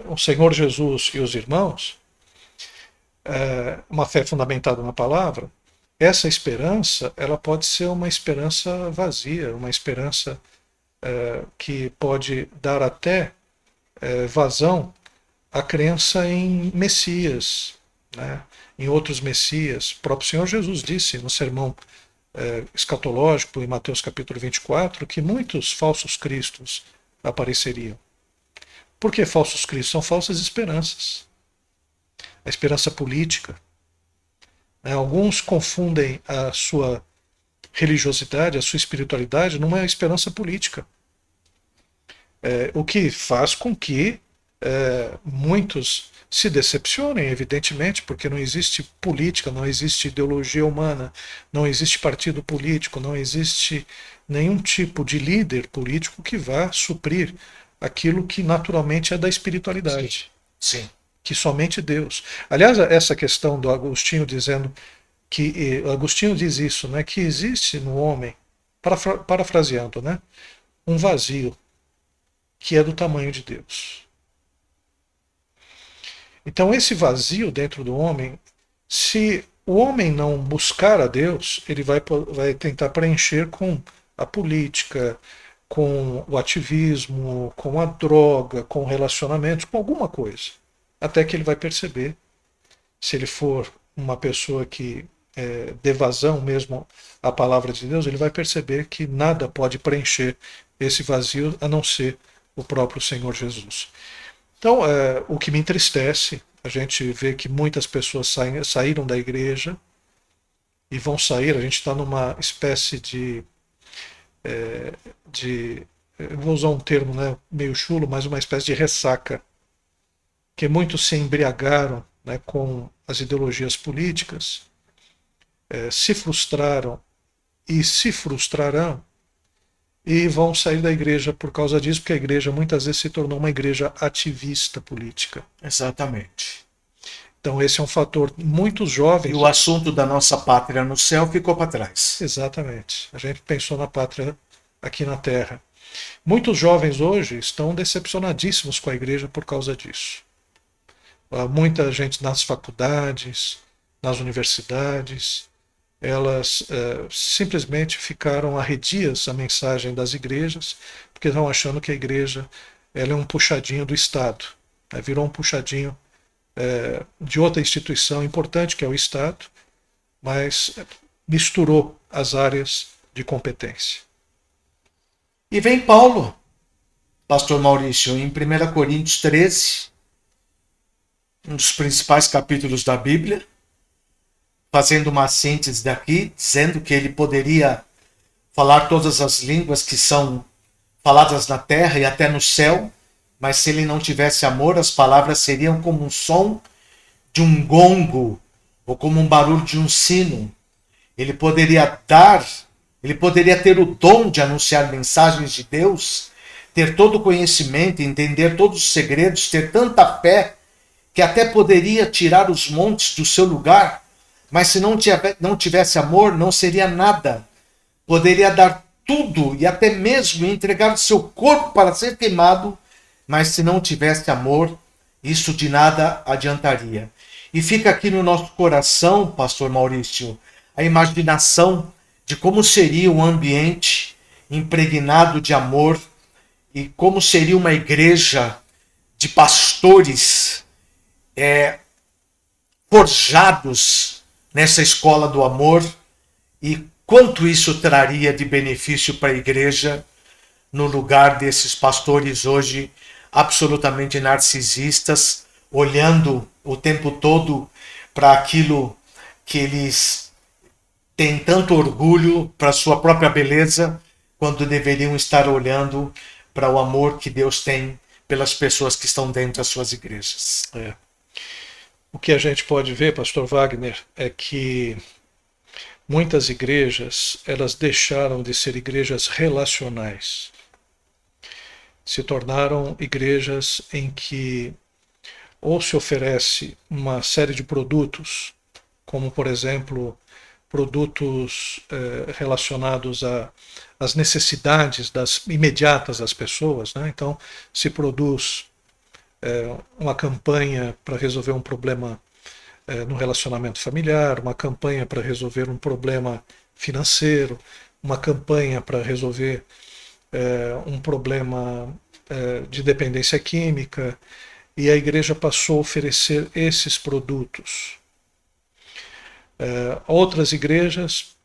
S3: o Senhor Jesus e os irmãos, uma fé fundamentada na palavra, essa esperança ela pode ser uma esperança vazia, uma esperança que pode dar até vazão à crença em Messias, né? Em outros Messias. O próprio Senhor Jesus disse no sermão escatológico em Mateus capítulo 24 que muitos falsos cristos apareceriam. Por que falsos cristos? São falsas esperanças. A esperança política. Alguns confundem a sua religiosidade, a sua espiritualidade numa esperança política. O que faz com que muitos se decepcionem, evidentemente, porque não existe política, não existe ideologia humana, não existe partido político, não existe nenhum tipo de líder político que vá suprir aquilo que naturalmente é da espiritualidade.
S2: Sim.
S3: Que somente Deus. Aliás, essa questão do Agostinho dizendo que Agostinho diz isso, né, que existe no homem, parafraseando, né, um vazio que é do tamanho de Deus. Então esse vazio dentro do homem, se o homem não buscar a Deus, ele vai tentar preencher com a política, com o ativismo, com a droga, com relacionamentos, com alguma coisa. Até que ele vai perceber, se ele for uma pessoa que dê vazão mesmo à palavra de Deus, ele vai perceber que nada pode preencher esse vazio a não ser o próprio Senhor Jesus. Então, o que me entristece, a gente vê que muitas pessoas saíram da igreja e vão sair, a gente está numa espécie eu vou usar um termo, né, meio chulo, mas uma espécie de ressaca, que muitos se embriagaram, né, com as ideologias políticas, se frustraram e se frustrarão e vão sair da igreja por causa disso, porque a igreja muitas vezes se tornou uma igreja ativista política.
S2: Exatamente.
S3: Então esse é um fator. Muitos jovens...
S2: E o assunto da nossa pátria no céu ficou para trás.
S3: Exatamente. A gente pensou na pátria aqui na terra. Muitos jovens hoje estão decepcionadíssimos com a igreja por causa disso. Muita gente nas faculdades, nas universidades, elas simplesmente ficaram arredias à mensagem das igrejas, porque estão achando que a igreja ela é um puxadinho do Estado. Virou um puxadinho de outra instituição importante, que é o Estado, mas misturou as áreas de competência.
S2: E vem Paulo, pastor Maurício, em 1 Coríntios 13, um dos principais capítulos da Bíblia, fazendo uma síntese daqui, dizendo que ele poderia falar todas as línguas que são faladas na terra e até no céu, mas se ele não tivesse amor, as palavras seriam como um som de um gongo ou como um barulho de um sino. Ele poderia ter o dom de anunciar mensagens de Deus, ter todo o conhecimento, entender todos os segredos, ter tanta fé que até poderia tirar os montes do seu lugar, mas se não tivesse amor, não seria nada. Poderia dar tudo e até mesmo entregar o seu corpo para ser queimado, mas se não tivesse amor, isso de nada adiantaria. E fica aqui no nosso coração, pastor Maurício, a imaginação de como seria um ambiente impregnado de amor e como seria uma igreja de pastores forjados nessa escola do amor, e quanto isso traria de benefício para a igreja no lugar desses pastores hoje absolutamente narcisistas, olhando o tempo todo para aquilo que eles têm tanto orgulho, para a sua própria beleza, quando deveriam estar olhando para o amor que Deus tem pelas pessoas que estão dentro das suas igrejas.
S3: O que a gente pode ver, pastor Wagner, é que muitas igrejas, elas deixaram de ser igrejas relacionais. Se tornaram igrejas em que ou se oferece uma série de produtos, como por exemplo, produtos relacionados às necessidades imediatas das pessoas, né? Então se produz uma campanha para resolver um problema no relacionamento familiar, uma campanha para resolver um problema financeiro, uma campanha para resolver um problema de dependência química, e a igreja passou a oferecer esses produtos. Outras igrejas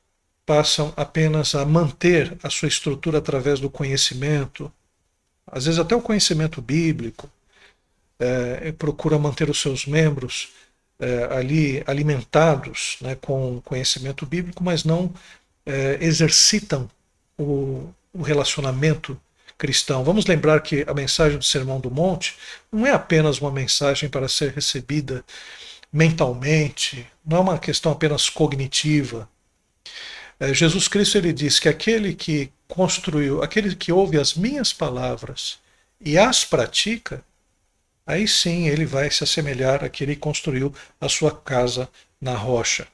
S3: passam apenas a manter a sua estrutura através do conhecimento, às vezes até o conhecimento bíblico, procura manter os seus membros ali alimentados, né, com conhecimento bíblico, mas não exercitam o relacionamento cristão. Vamos lembrar que a mensagem do Sermão do Monte não é apenas uma mensagem para ser recebida mentalmente, não é uma questão apenas cognitiva. Jesus Cristo ele diz que aquele que construiu, aquele que ouve as minhas palavras e as pratica, aí sim ele vai se assemelhar àquele que construiu a sua casa na rocha.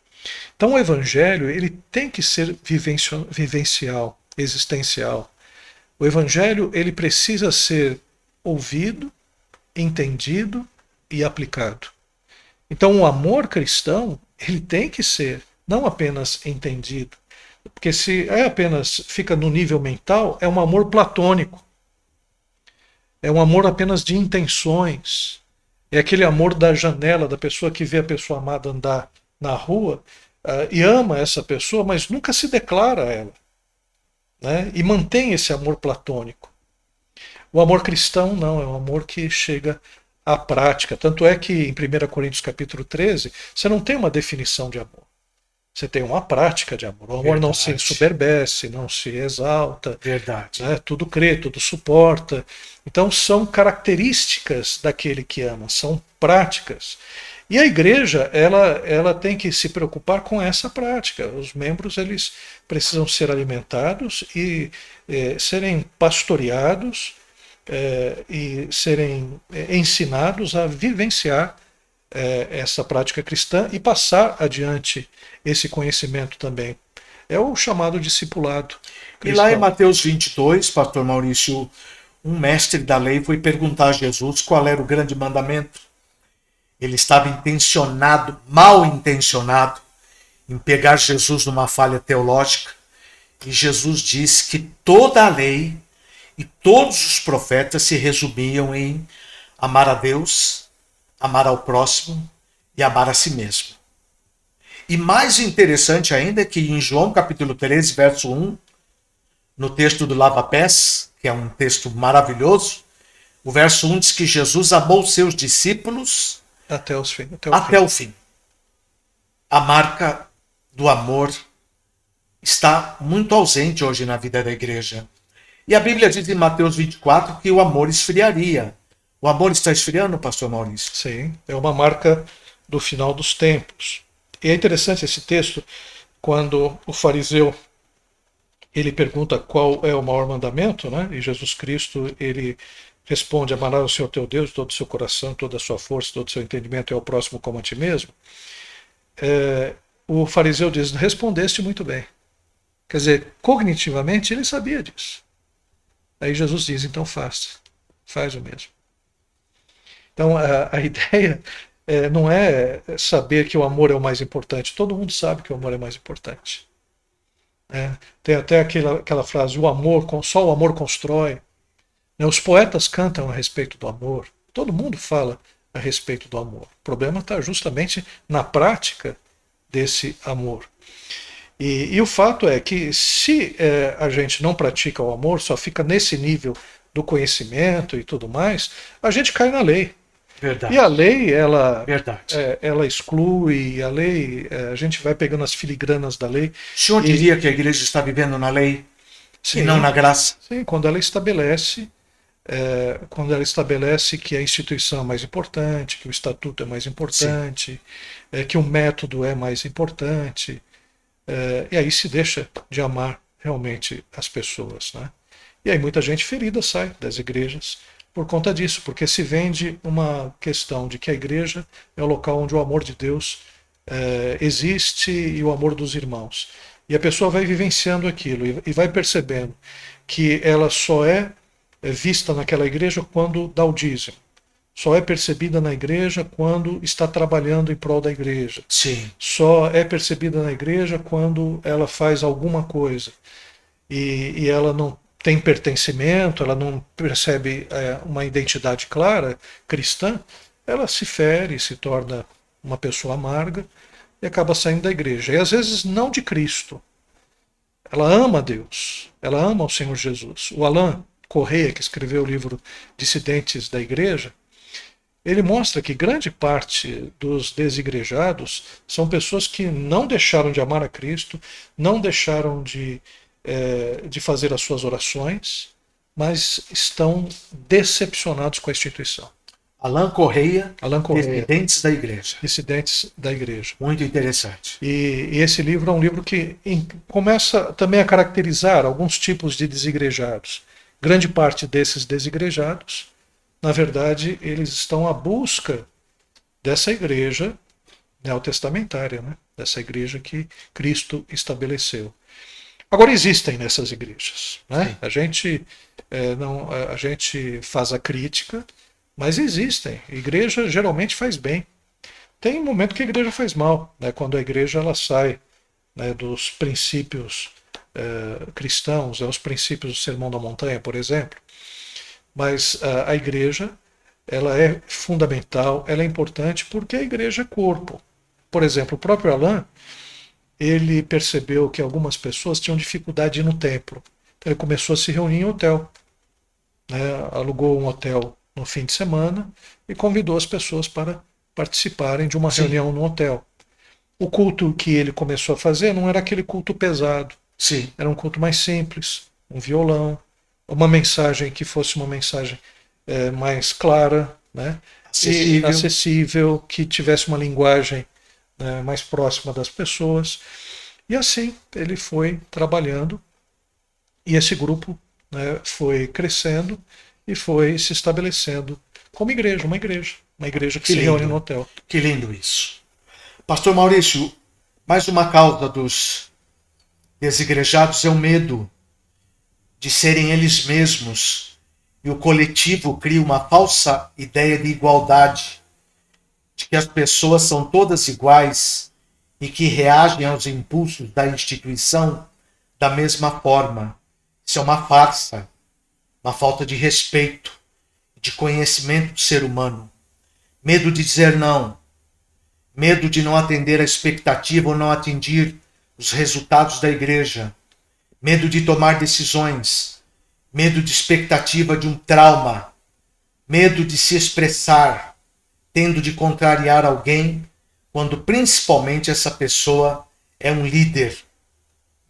S3: Então o evangelho ele tem que ser vivencial, existencial. O evangelho ele precisa ser ouvido, entendido e aplicado. Então o amor cristão ele tem que ser não apenas entendido, porque se é apenas fica no nível mental, é um amor platônico. É um amor apenas de intenções. É aquele amor da janela, da pessoa que vê a pessoa amada andar na rua e ama essa pessoa, mas nunca se declara a ela. Né? E mantém esse amor platônico. O amor cristão não, é um amor que chega à prática. Tanto é que em 1 Coríntios capítulo 13, você não tem uma definição de amor. Você tem uma prática de amor. O amor
S2: Verdade.
S3: não se ensoberbece, não se exalta.
S2: Verdade.
S3: Né? Tudo crê, tudo suporta. Então são características daquele que ama, são práticas. E a igreja, ela tem que se preocupar com essa prática. Os membros eles precisam ser alimentados e serem pastoreados e serem ensinados a vivenciar essa prática cristã e passar adiante esse conhecimento também. É o chamado discipulado cristão.
S2: E lá em Mateus 22, pastor Maurício, um mestre da lei foi perguntar a Jesus qual era o grande mandamento. Ele estava mal intencionado, em pegar Jesus numa falha teológica. E Jesus disse que toda a lei e todos os profetas se resumiam em amar a Deus, amar ao próximo e amar a si mesmo. E mais interessante ainda é que em João capítulo 13, verso 1, no texto do lava-pés, que é um texto maravilhoso, o verso 1 diz que Jesus amou seus discípulos até o fim. A marca do amor está muito ausente hoje na vida da igreja. E a Bíblia diz em Mateus 24 que o amor esfriaria. O amor está esfriando, pastor Maurício?
S3: Sim, é uma marca do final dos tempos. E é interessante esse texto, quando o fariseu ele pergunta qual é o maior mandamento, né? E Jesus Cristo ele responde: amarás o Senhor teu Deus de todo o seu coração, toda a sua força, todo o seu entendimento e ao próximo como a ti mesmo. O fariseu diz: respondeste muito bem. Quer dizer, cognitivamente ele sabia disso. Aí Jesus diz: então faz o mesmo. Então a ideia não é saber que o amor é o mais importante. Todo mundo sabe que o amor é mais importante. Tem até aquela frase: só o amor constrói. Os poetas cantam a respeito do amor. Todo mundo fala a respeito do amor. O problema está justamente na prática desse amor. E o fato é que se a gente não pratica o amor, só fica nesse nível do conhecimento e tudo mais, a gente cai na lei.
S2: Verdade.
S3: E a lei, ela exclui, a lei, a gente vai pegando as filigranas da lei.
S2: O senhor diria que a igreja está vivendo na lei e não na graça?
S3: Sim, quando ela estabelece que a instituição é mais importante, que o estatuto é mais importante, que o método é mais importante, e aí se deixa de amar realmente as pessoas. Né? E aí muita gente ferida sai das igrejas por conta disso, porque se vende uma questão de que a igreja é o local onde o amor de Deus existe e o amor dos irmãos. E a pessoa vai vivenciando aquilo e vai percebendo que ela só é vista naquela igreja quando dá o dízimo. Só é percebida na igreja quando está trabalhando em prol da igreja.
S2: Sim.
S3: Só é percebida na igreja quando ela faz alguma coisa. E ela não tem pertencimento, ela não percebe uma identidade clara, cristã, ela se fere, se torna uma pessoa amarga e acaba saindo da igreja. E às vezes não de Cristo. Ela ama Deus, ela ama o Senhor Jesus. O Alain Correia, que escreveu o livro Dissidentes da Igreja, ele mostra que grande parte dos desigrejados são pessoas que não deixaram de amar a Cristo, não deixaram de fazer as suas orações, mas estão decepcionados com a instituição.
S2: Alain Correia,
S3: Alain Correia,
S2: Dissidentes da Igreja.
S3: Dissidentes da Igreja.
S2: Muito interessante.
S3: E esse livro é um livro que começa também a caracterizar alguns tipos de desigrejados. Grande parte desses desigrejados, na verdade, eles estão à busca dessa igreja neotestamentária, né? Dessa igreja que Cristo estabeleceu. Agora existem nessas igrejas, né? A gente faz a crítica, mas existem. A igreja geralmente faz bem. Tem um momento que a igreja faz mal, né? Quando a igreja ela sai, né, dos princípios cristãos, os princípios do Sermão da Montanha, por exemplo. Mas a igreja ela é fundamental, ela é importante porque a igreja é corpo. Por exemplo, o próprio Alain, ele percebeu que algumas pessoas tinham dificuldade de ir no templo. Então ele começou a se reunir em hotel, né? Alugou um hotel no fim de semana e convidou as pessoas para participarem de uma reunião no hotel. O culto que ele começou a fazer não era aquele culto pesado.
S2: Sim.
S3: Era um culto mais simples, um violão, uma mensagem que fosse uma mensagem mais clara, né?
S2: Acessível.
S3: E acessível, que tivesse uma linguagem mais próxima das pessoas. E assim ele foi trabalhando e esse grupo, né, foi crescendo e foi se estabelecendo como igreja, uma igreja que se reúne no hotel.
S2: Que lindo isso. Pastor Maurício, mais uma causa dos desigrejados é o medo de serem eles mesmos, e o coletivo cria uma falsa ideia de igualdade, de que as pessoas são todas iguais e que reagem aos impulsos da instituição da mesma forma. Isso é uma farsa, uma falta de respeito, de conhecimento do ser humano. Medo de dizer não, medo de não atender a expectativa ou não atingir os resultados da igreja, medo de tomar decisões, medo de expectativa de um trauma, medo de se expressar, tendo de contrariar alguém, quando principalmente essa pessoa é um líder.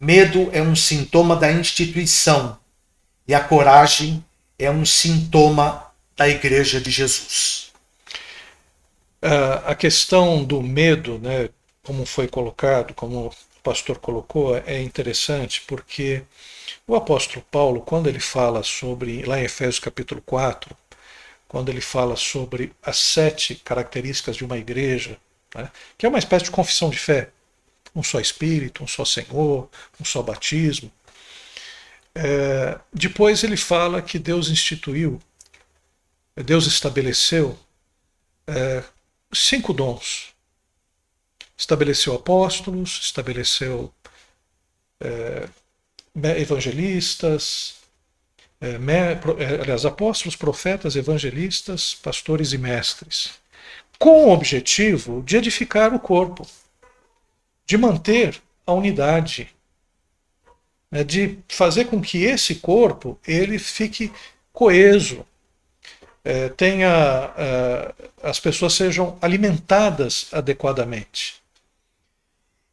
S2: Medo é um sintoma da instituição e a coragem é um sintoma da Igreja de Jesus.
S3: A questão do medo, né, como foi colocado, como o pastor colocou, é interessante porque o apóstolo Paulo, quando ele fala sobre, lá em Efésios capítulo 4, quando ele fala sobre as 7 características de uma igreja, né, que é uma espécie de confissão de fé, um só Espírito, um só Senhor, um só batismo. Depois ele fala que Deus estabeleceu 5 dons. Estabeleceu apóstolos, estabeleceu evangelistas, apóstolos, profetas, evangelistas, pastores e mestres, com o objetivo de edificar o corpo, de manter a unidade, de fazer com que esse corpo ele fique coeso, as pessoas sejam alimentadas adequadamente.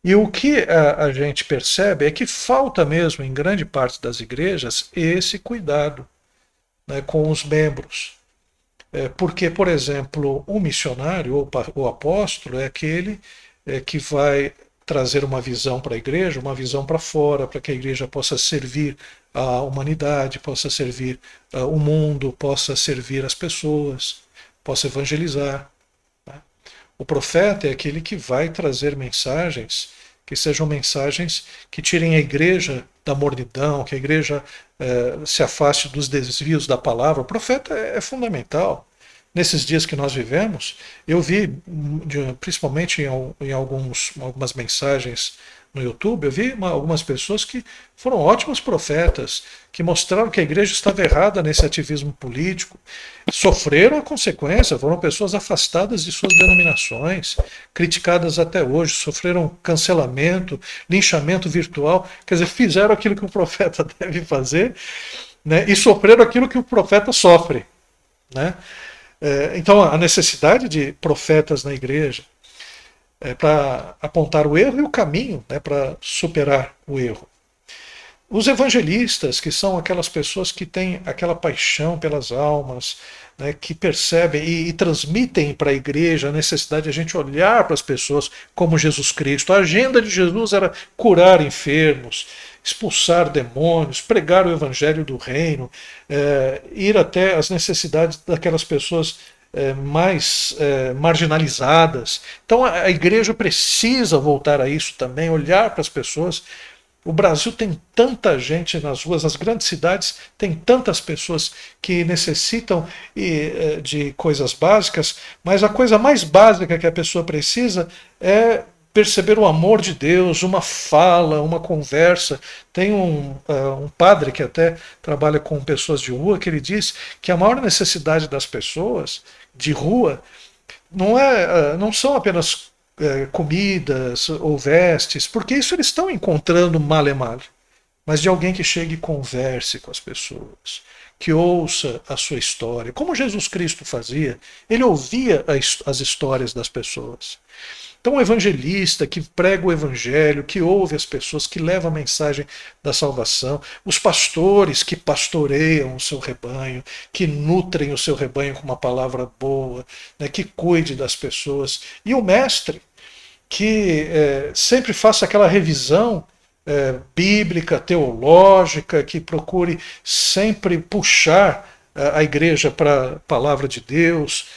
S3: E o que a gente percebe é que falta mesmo, em grande parte das igrejas, esse cuidado, né, com os membros. Porque, por exemplo, o missionário ou o apóstolo é aquele que vai trazer uma visão para a igreja, uma visão para fora, para que a igreja possa servir a humanidade, possa servir o mundo, possa servir as pessoas, possa evangelizar. O profeta é aquele que vai trazer mensagens que sejam mensagens que tirem a igreja da mornidão, que a igreja se afaste dos desvios da palavra. O profeta é fundamental. Nesses dias que nós vivemos, eu vi, principalmente em algumas mensagens no YouTube, eu vi algumas pessoas que foram ótimos profetas, que mostraram que a igreja estava errada nesse ativismo político, sofreram a consequência, foram pessoas afastadas de suas denominações, criticadas até hoje, sofreram cancelamento, linchamento virtual, quer dizer, fizeram aquilo que o profeta deve fazer, né, e sofreram aquilo que o profeta sofre, né? Então, a necessidade de profetas na igreja para apontar o erro e o caminho, né, para superar o erro. Os evangelistas, que são aquelas pessoas que têm aquela paixão pelas almas, né, que percebem e transmitem para a igreja a necessidade de a gente olhar para as pessoas como Jesus Cristo. A agenda de Jesus era curar enfermos, expulsar demônios, pregar o evangelho do reino, ir até as necessidades daquelas pessoas mais marginalizadas. Então a igreja precisa voltar a isso também, olhar para as pessoas. O Brasil tem tanta gente nas ruas, as grandes cidades tem tantas pessoas que necessitam de coisas básicas, mas a coisa mais básica que a pessoa precisa é perceber o amor de Deus, uma fala, uma conversa. Tem um padre que até trabalha com pessoas de rua, que ele diz que a maior necessidade das pessoas de rua não são apenas comidas ou vestes, porque isso eles estão encontrando male male, mas de alguém que chegue e converse com as pessoas, que ouça a sua história, como Jesus Cristo fazia. Ele ouvia as histórias das pessoas. Então, o evangelista que prega o evangelho, que ouve as pessoas, que leva a mensagem da salvação, os pastores que pastoreiam o seu rebanho, que nutrem o seu rebanho com uma palavra boa, né, que cuide das pessoas, e o mestre que sempre faça aquela revisão bíblica, teológica, que procure sempre puxar a igreja para a palavra de Deus,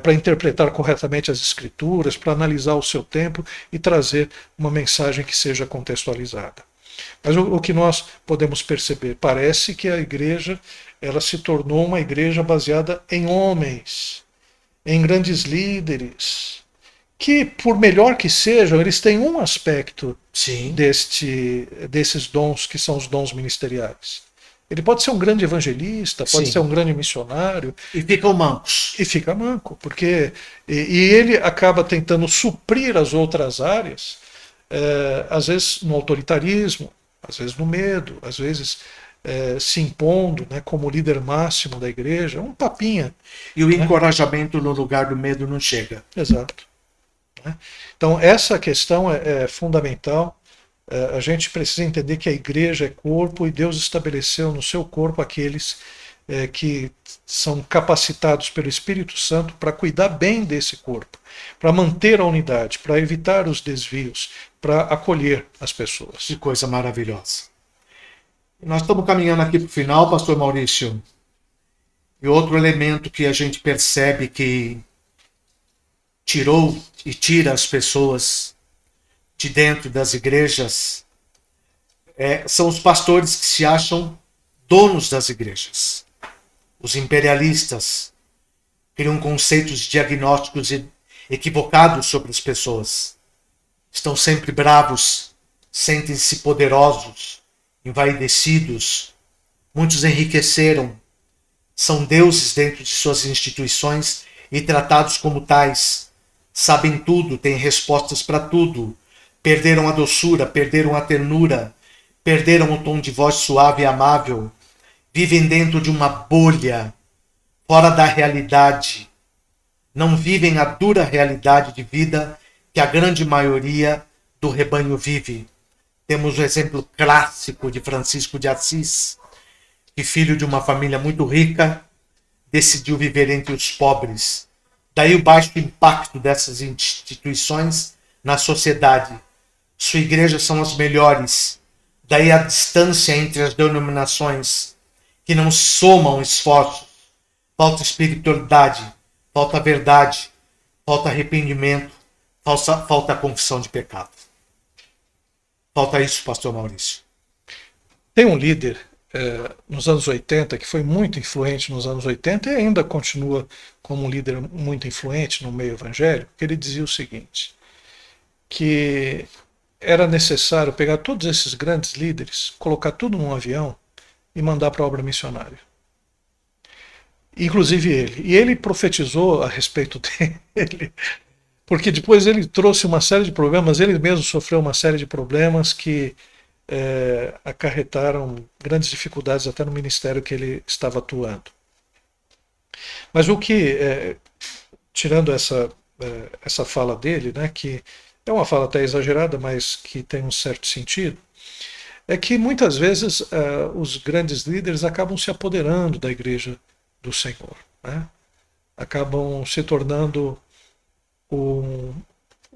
S3: para interpretar corretamente as escrituras, para analisar o seu tempo e trazer uma mensagem que seja contextualizada. Mas o que nós podemos perceber, parece que a igreja ela se tornou uma igreja baseada em homens, em grandes líderes, que, por melhor que sejam, eles têm um aspecto desses dons, que são os dons ministeriais. Ele pode ser um grande evangelista, pode ser um grande missionário.
S2: E ficam mancos.
S3: E fica manco, porque ele acaba tentando suprir as outras áreas, às vezes no autoritarismo, às vezes no medo, às vezes se impondo, né, como líder máximo da igreja, um papinha.
S2: E o encorajamento no lugar do medo não chega.
S3: Exato. Então essa questão é fundamental. A gente precisa entender que a igreja é corpo e Deus estabeleceu no seu corpo aqueles que são capacitados pelo Espírito Santo para cuidar bem desse corpo, para manter a unidade, para evitar os desvios, para acolher as pessoas.
S2: Que coisa maravilhosa. Nós estamos caminhando aqui para o final, pastor Maurício. E outro elemento que a gente percebe que tirou e tira as pessoas de dentro das igrejas são os pastores que se acham donos das igrejas. Os imperialistas criam conceitos diagnósticos equivocados sobre as pessoas. Estão sempre bravos, sentem-se poderosos, envaidecidos. Muitos enriqueceram, são deuses dentro de suas instituições e tratados como tais. Sabem tudo, têm respostas para tudo. Perderam a doçura, perderam a ternura, perderam o tom de voz suave e amável. Vivem dentro de uma bolha, fora da realidade. Não vivem a dura realidade de vida que a grande maioria do rebanho vive. Temos o exemplo clássico de Francisco de Assis, que, filho de uma família muito rica, decidiu viver entre os pobres. Daí o baixo impacto dessas instituições na sociedade. Sua igreja são as melhores. Daí a distância entre as denominações, que não somam esforços. Falta espiritualidade, falta verdade, falta arrependimento, falta confissão de pecado. Falta isso, pastor Maurício.
S3: Tem um líder nos anos 80, que foi muito influente nos anos 80 e ainda continua como um líder muito influente no meio evangélico, que ele dizia o seguinte, que era necessário pegar todos esses grandes líderes, colocar tudo num avião e mandar para a obra missionária. Inclusive ele. E ele profetizou a respeito dele, porque depois ele trouxe uma série de problemas, ele mesmo sofreu uma série de problemas que acarretaram grandes dificuldades até no ministério que ele estava atuando. Mas o que, tirando essa fala dele, né, que é uma fala até exagerada, mas que tem um certo sentido, é que muitas vezes os grandes líderes acabam se apoderando da igreja do Senhor, né? Acabam se tornando o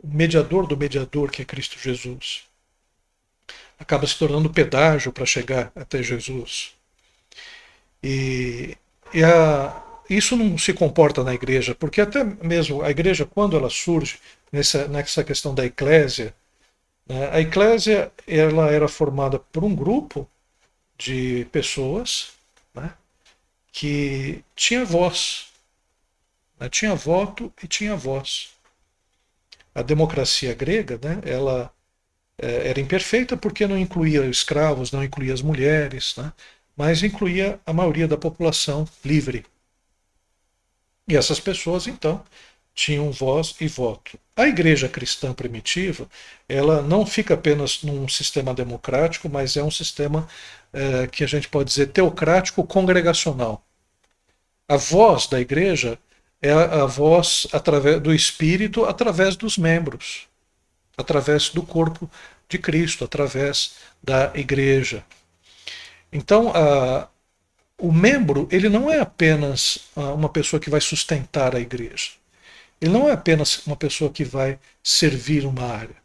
S3: mediador do mediador, que é Cristo Jesus. Acaba se tornando pedágio para chegar até Jesus. E, isso não se comporta na igreja, porque até mesmo a igreja, quando ela surge, nessa questão da eclésia, né, a eclésia ela era formada por um grupo de pessoas, né, que tinha voz, né, tinha voto e tinha voz. A democracia grega, né, ela era imperfeita porque não incluía escravos, não incluía as mulheres, né, mas incluía a maioria da população livre. E essas pessoas, então, tinham voz e voto. A igreja cristã primitiva, ela não fica apenas num sistema democrático, mas é um sistema que a gente pode dizer teocrático congregacional. A voz da igreja é a voz através do Espírito, através dos membros, através do corpo de Cristo, através da igreja. Então, o membro, ele não é apenas uma pessoa que vai sustentar a igreja. Ele não é apenas uma pessoa que vai servir uma área,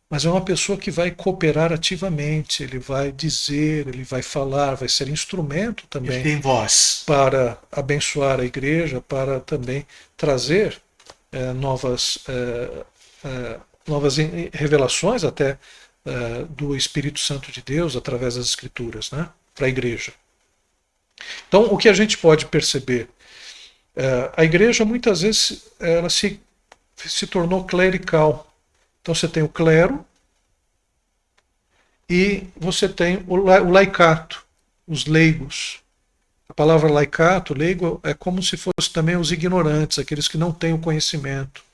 S3: mas é uma pessoa que vai cooperar ativamente, ele vai dizer, ele vai falar, vai ser instrumento também.
S2: Ele tem voz.
S3: Para abençoar a igreja, para também trazer novas revelações até do Espírito Santo de Deus através das Escrituras, né, para a igreja. Então, o que a gente pode perceber, a igreja muitas vezes ela se tornou clerical. Então você tem o clero e você tem o laicato, os leigos. A palavra laicato, leigo, é como se fosse também os ignorantes, aqueles que não têm o conhecimento.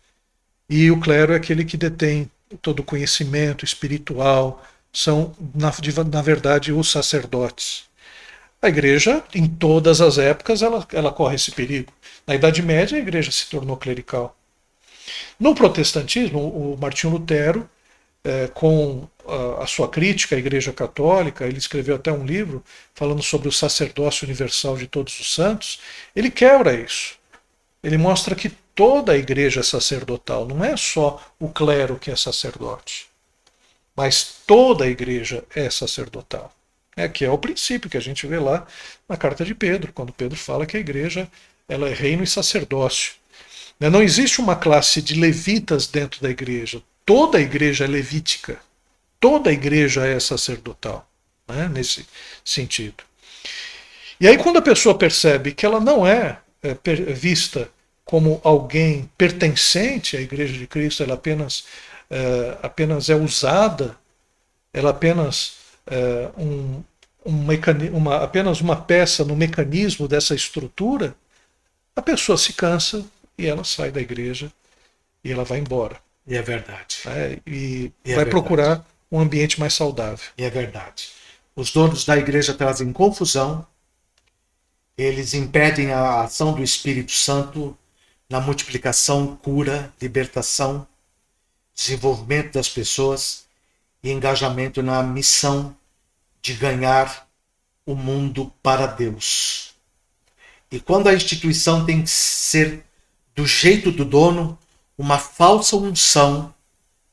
S3: E o clero é aquele que detém todo o conhecimento espiritual, são, na verdade, os sacerdotes. A igreja, em todas as épocas, ela corre esse perigo. Na Idade Média, a igreja se tornou clerical. No protestantismo, o Martinho Lutero, com a sua crítica à Igreja Católica, ele escreveu até um livro falando sobre o sacerdócio universal de todos os santos, ele quebra isso. Ele mostra que toda a igreja é sacerdotal, não é só o clero que é sacerdote, mas toda a igreja é sacerdotal. Que é o princípio que a gente vê lá na carta de Pedro, quando Pedro fala que a igreja ela é reino e sacerdócio. Não existe uma classe de levitas dentro da igreja. Toda a igreja é levítica. Toda a igreja é sacerdotal, né, nesse sentido. E aí quando a pessoa percebe que ela não é vista como alguém pertencente à igreja de Cristo, ela apenas é usada, ela apenas apenas uma peça no mecanismo dessa estrutura, a pessoa se cansa e ela sai da igreja e ela vai embora.
S2: E é verdade.
S3: E vai procurar um ambiente mais saudável.
S2: E é verdade. Os donos da igreja trazem confusão, eles impedem a ação do Espírito Santo na multiplicação, cura, libertação, desenvolvimento das pessoas e engajamento na missão de ganhar o mundo para Deus. E quando a instituição tem que ser do jeito do dono, uma falsa unção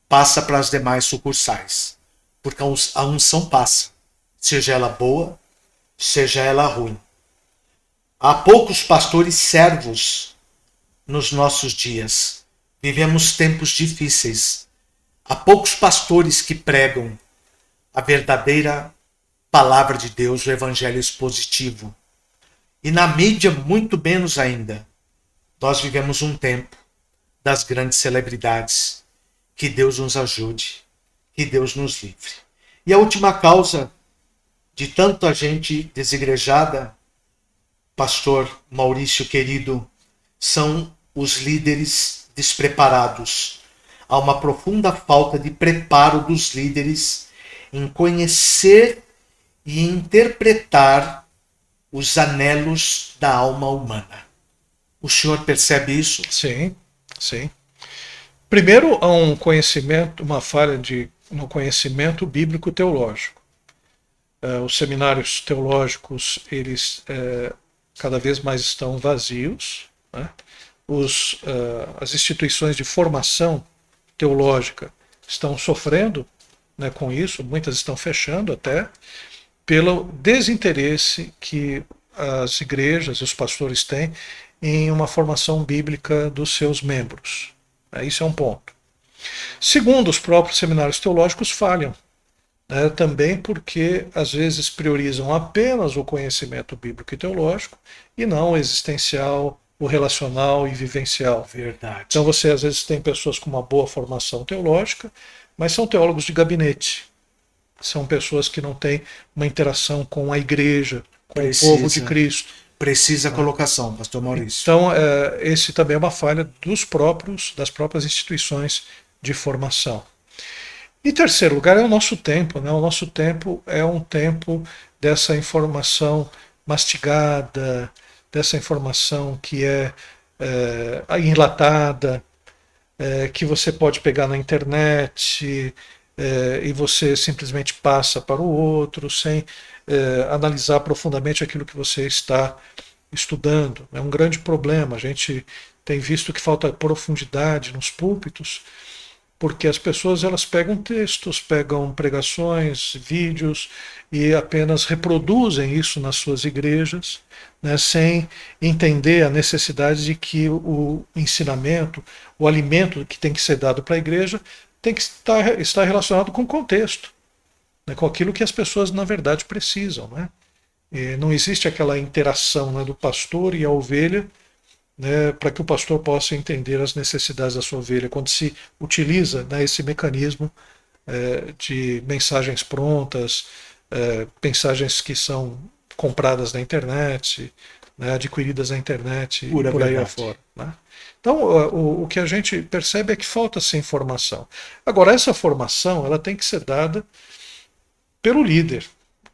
S2: passa para as demais sucursais. Porque a unção passa, seja ela boa, seja ela ruim. Há poucos pastores servos nos nossos dias. Vivemos tempos difíceis. Há poucos pastores que pregam a verdadeira palavra de Deus, o evangelho expositivo. E na mídia, muito menos ainda. Nós vivemos um tempo das grandes celebridades. Que Deus nos ajude, que Deus nos livre. E a última causa de tanta gente desigrejada, pastor Maurício querido, são os líderes despreparados. Há uma profunda falta de preparo dos líderes em conhecer e interpretar os anelos da alma humana. O senhor percebe isso?
S3: Sim, sim. Primeiro, há um conhecimento, uma falha no conhecimento bíblico-teológico. Os seminários teológicos, eles cada vez mais estão vazios, né? As instituições de formação teológica estão sofrendo, né, com isso, muitas estão fechando até, pelo desinteresse que as igrejas e os pastores têm em uma formação bíblica dos seus membros. Isso é um ponto. Segundo, os próprios seminários teológicos falham, né, também porque às vezes priorizam apenas o conhecimento bíblico e teológico e não o existencial, o relacional e vivencial.
S2: Verdade.
S3: Então você às vezes tem pessoas com uma boa formação teológica, mas são teólogos de gabinete. São pessoas que não têm uma interação com a igreja, com o povo de Cristo.
S2: Precisa colocação, pastor Maurício.
S3: Então, esse também é uma falha das próprias instituições de formação. Em terceiro lugar, é o nosso tempo, né? O nosso tempo é um tempo dessa informação mastigada, dessa informação que é enlatada, que você pode pegar na internet e você simplesmente passa para o outro sem analisar profundamente aquilo que você está estudando. É um grande problema. A gente tem visto que falta profundidade nos púlpitos, porque as pessoas elas pegam textos, pegam pregações, vídeos e apenas reproduzem isso nas suas igrejas, né, sem entender a necessidade de que o ensinamento, o alimento que tem que ser dado para a igreja tem que estar relacionado com o contexto, né, com aquilo que as pessoas na verdade precisam. Né? E não existe aquela interação, né, do pastor e a ovelha, né, para que o pastor possa entender as necessidades da sua ovelha, quando se utiliza, né, esse mecanismo de mensagens prontas, mensagens que são compradas na internet, né, adquiridas na internet
S2: Pura
S3: e por aí
S2: verdade.
S3: afora. Né? Então, o que a gente percebe é que falta essa informação. Agora, essa formação ela tem que ser dada pelo líder.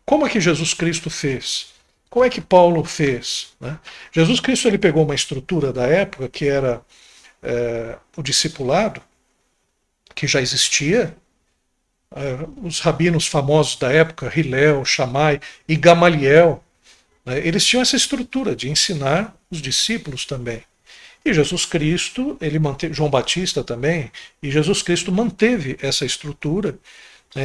S3: Como é que Jesus Cristo fez? Como é que Paulo fez? Né? Jesus Cristo ele pegou uma estrutura da época que era o discipulado, que já existia. Os rabinos famosos da época, Hilel, Shammai e Gamaliel, né, eles tinham essa estrutura de ensinar os discípulos também. E Jesus Cristo, João Batista também, e Jesus Cristo manteve essa estrutura,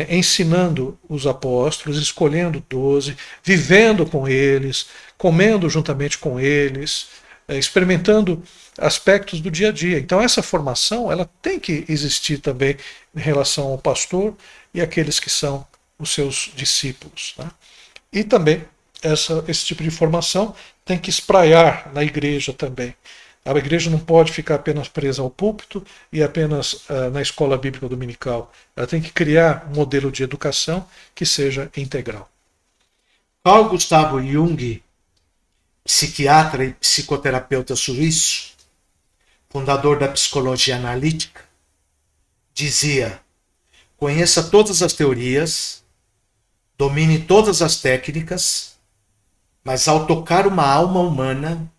S3: ensinando os apóstolos, escolhendo 12, vivendo com eles, comendo juntamente com eles, experimentando aspectos do dia a dia. Então essa formação ela tem que existir também em relação ao pastor e aqueles que são os seus discípulos. Né? E também esse tipo de formação tem que espraiar na igreja também. A igreja não pode ficar apenas presa ao púlpito e apenas na escola bíblica dominical. Ela tem que criar um modelo de educação que seja integral.
S2: Carl Gustav Jung, psiquiatra e psicoterapeuta suíço, fundador da psicologia analítica, dizia: conheça todas as teorias, domine todas as técnicas, mas ao tocar uma alma humana,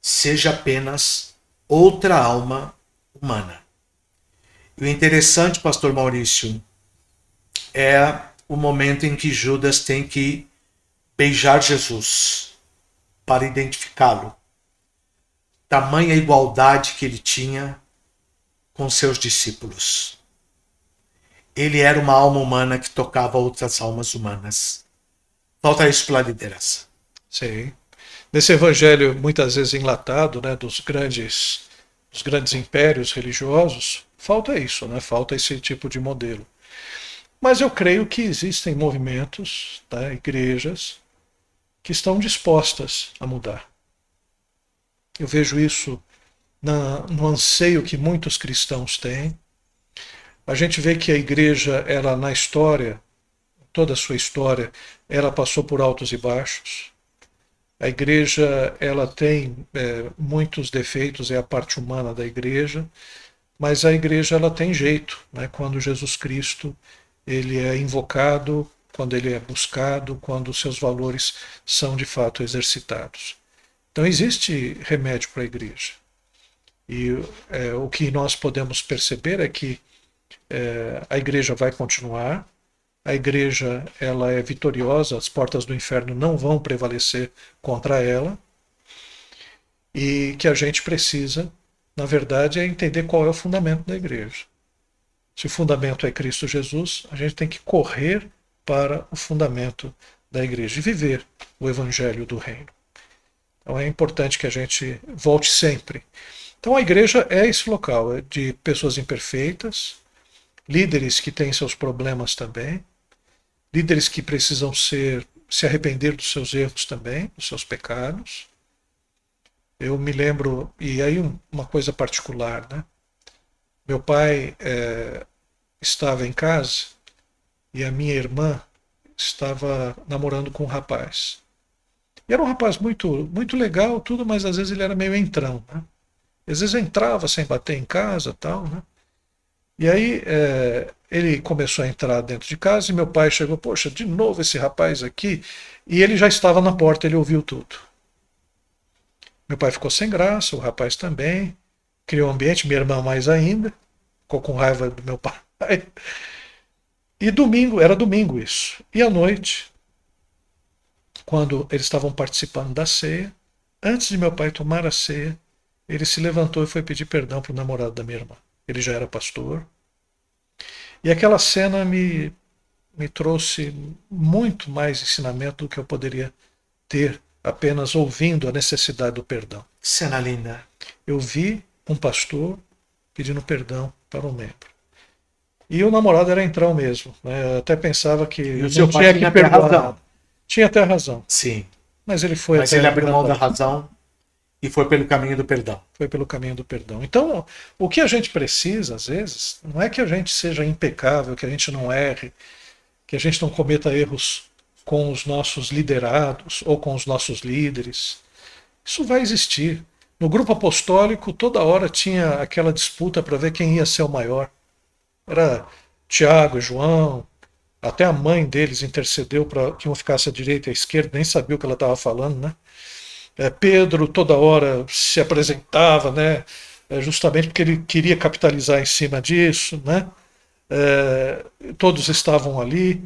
S2: seja apenas outra alma humana. E o interessante, pastor Maurício, é o momento em que Judas tem que beijar Jesus para identificá-lo. Tamanha igualdade que ele tinha com seus discípulos. Ele era uma alma humana que tocava outras almas humanas. Falta isso para a liderança.
S3: Sim. Nesse evangelho muitas vezes enlatado, né, dos grandes impérios religiosos, falta isso, né, falta esse tipo de modelo. Mas eu creio que existem movimentos, tá, igrejas, que estão dispostas a mudar. Eu vejo isso no anseio que muitos cristãos têm. A gente vê que a igreja, ela na história, toda a sua história, ela passou por altos e baixos. A igreja ela tem muitos defeitos, é a parte humana da igreja, mas a igreja ela tem jeito, né? Quando Jesus Cristo ele é invocado, quando ele é buscado, quando os seus valores são de fato exercitados. Então existe remédio para a igreja. E o que nós podemos perceber é que a igreja vai continuar, a igreja ela é vitoriosa, as portas do inferno não vão prevalecer contra ela, e que a gente precisa, na verdade, é entender qual é o fundamento da igreja. Se o fundamento é Cristo Jesus, a gente tem que correr para o fundamento da igreja e viver o evangelho do reino. Então é importante que a gente volte sempre. Então a igreja é esse local de pessoas imperfeitas, líderes que têm seus problemas também, líderes que precisam se arrepender dos seus erros também, dos seus pecados. Eu me lembro, e aí uma coisa particular, né? Meu pai estava em casa e a minha irmã estava namorando com um rapaz. E era um rapaz muito, muito legal, tudo, mas às vezes ele era meio entrão, né? Às vezes entrava sem bater em casa, tal, né? E aí ele começou a entrar dentro de casa e meu pai chegou, poxa, de novo esse rapaz aqui, e ele já estava na porta, ele ouviu tudo. Meu pai ficou sem graça, o rapaz também, criou um ambiente, minha irmã mais ainda, ficou com raiva do meu pai. E domingo, era domingo isso. E à noite, quando eles estavam participando da ceia, antes de meu pai tomar a ceia, ele se levantou e foi pedir perdão para o namorado da minha irmã. Ele já era pastor. E aquela cena me trouxe muito mais ensinamento do que eu poderia ter apenas ouvindo a necessidade do perdão.
S2: Cena linda.
S3: Eu vi um pastor pedindo perdão para um membro. E o namorado era entrão mesmo, né? Eu até pensava que
S2: E o
S3: não
S2: seu pai
S3: tinha que
S2: tinha até
S3: perdoar.
S2: razão.
S3: Tinha até razão.
S2: Sim.
S3: Mas ele foi
S2: Mas
S3: até
S2: ele abriu mão da
S3: perdão.
S2: razão e foi pelo caminho do perdão.
S3: Foi pelo caminho do perdão. Então, o que a gente precisa, às vezes, não é que a gente seja impecável, que a gente não erre, que a gente não cometa erros com os nossos liderados ou com os nossos líderes. Isso vai existir. No grupo apostólico, toda hora tinha aquela disputa para ver quem ia ser o maior. Era Tiago e João, até a mãe deles intercedeu para que um ficasse à direita e à esquerda, nem sabia o que ela estava falando, né? Pedro toda hora se apresentava, né? Justamente porque ele queria capitalizar em cima disso, né? Todos estavam ali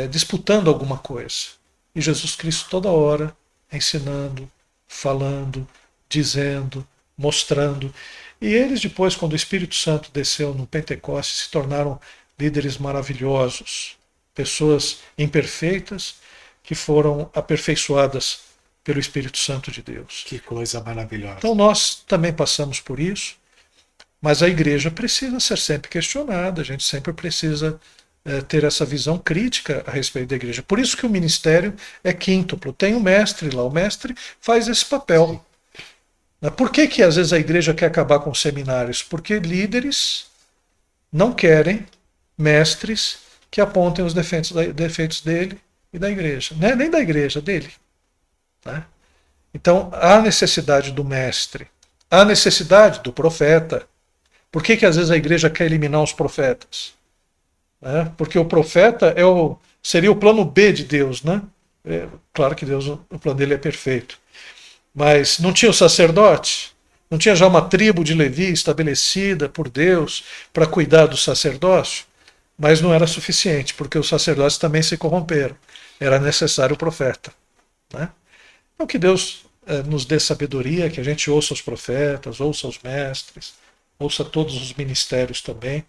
S3: disputando alguma coisa. E Jesus Cristo toda hora ensinando, falando, dizendo, mostrando. E eles depois, quando o Espírito Santo desceu no Pentecostes, se tornaram líderes maravilhosos, pessoas imperfeitas que foram aperfeiçoadas pelo Espírito Santo de Deus.
S2: Que coisa maravilhosa.
S3: Então nós também passamos por isso, mas a igreja precisa ser sempre questionada, a gente sempre precisa ter essa visão crítica a respeito da igreja. Por isso que o ministério é quíntuplo. Tem um mestre lá, o mestre faz esse papel. Por que às vezes a igreja quer acabar com os seminários? Porque líderes não querem mestres que apontem os defeitos dele e da igreja. Não é nem da igreja, dele. Né? Então, há necessidade do mestre, há necessidade do profeta. Por que às vezes a igreja quer eliminar os profetas? Porque o profeta seria o plano B de Deus. Né? Claro que Deus, o plano dele é perfeito. Mas não tinha o sacerdote? Não tinha já uma tribo de Levi estabelecida por Deus para cuidar do sacerdócio? Mas não era suficiente, porque os sacerdotes também se corromperam. Era necessário o profeta. Né? Então que Deus nos dê sabedoria, que a gente ouça os profetas, ouça os mestres, ouça todos os ministérios também,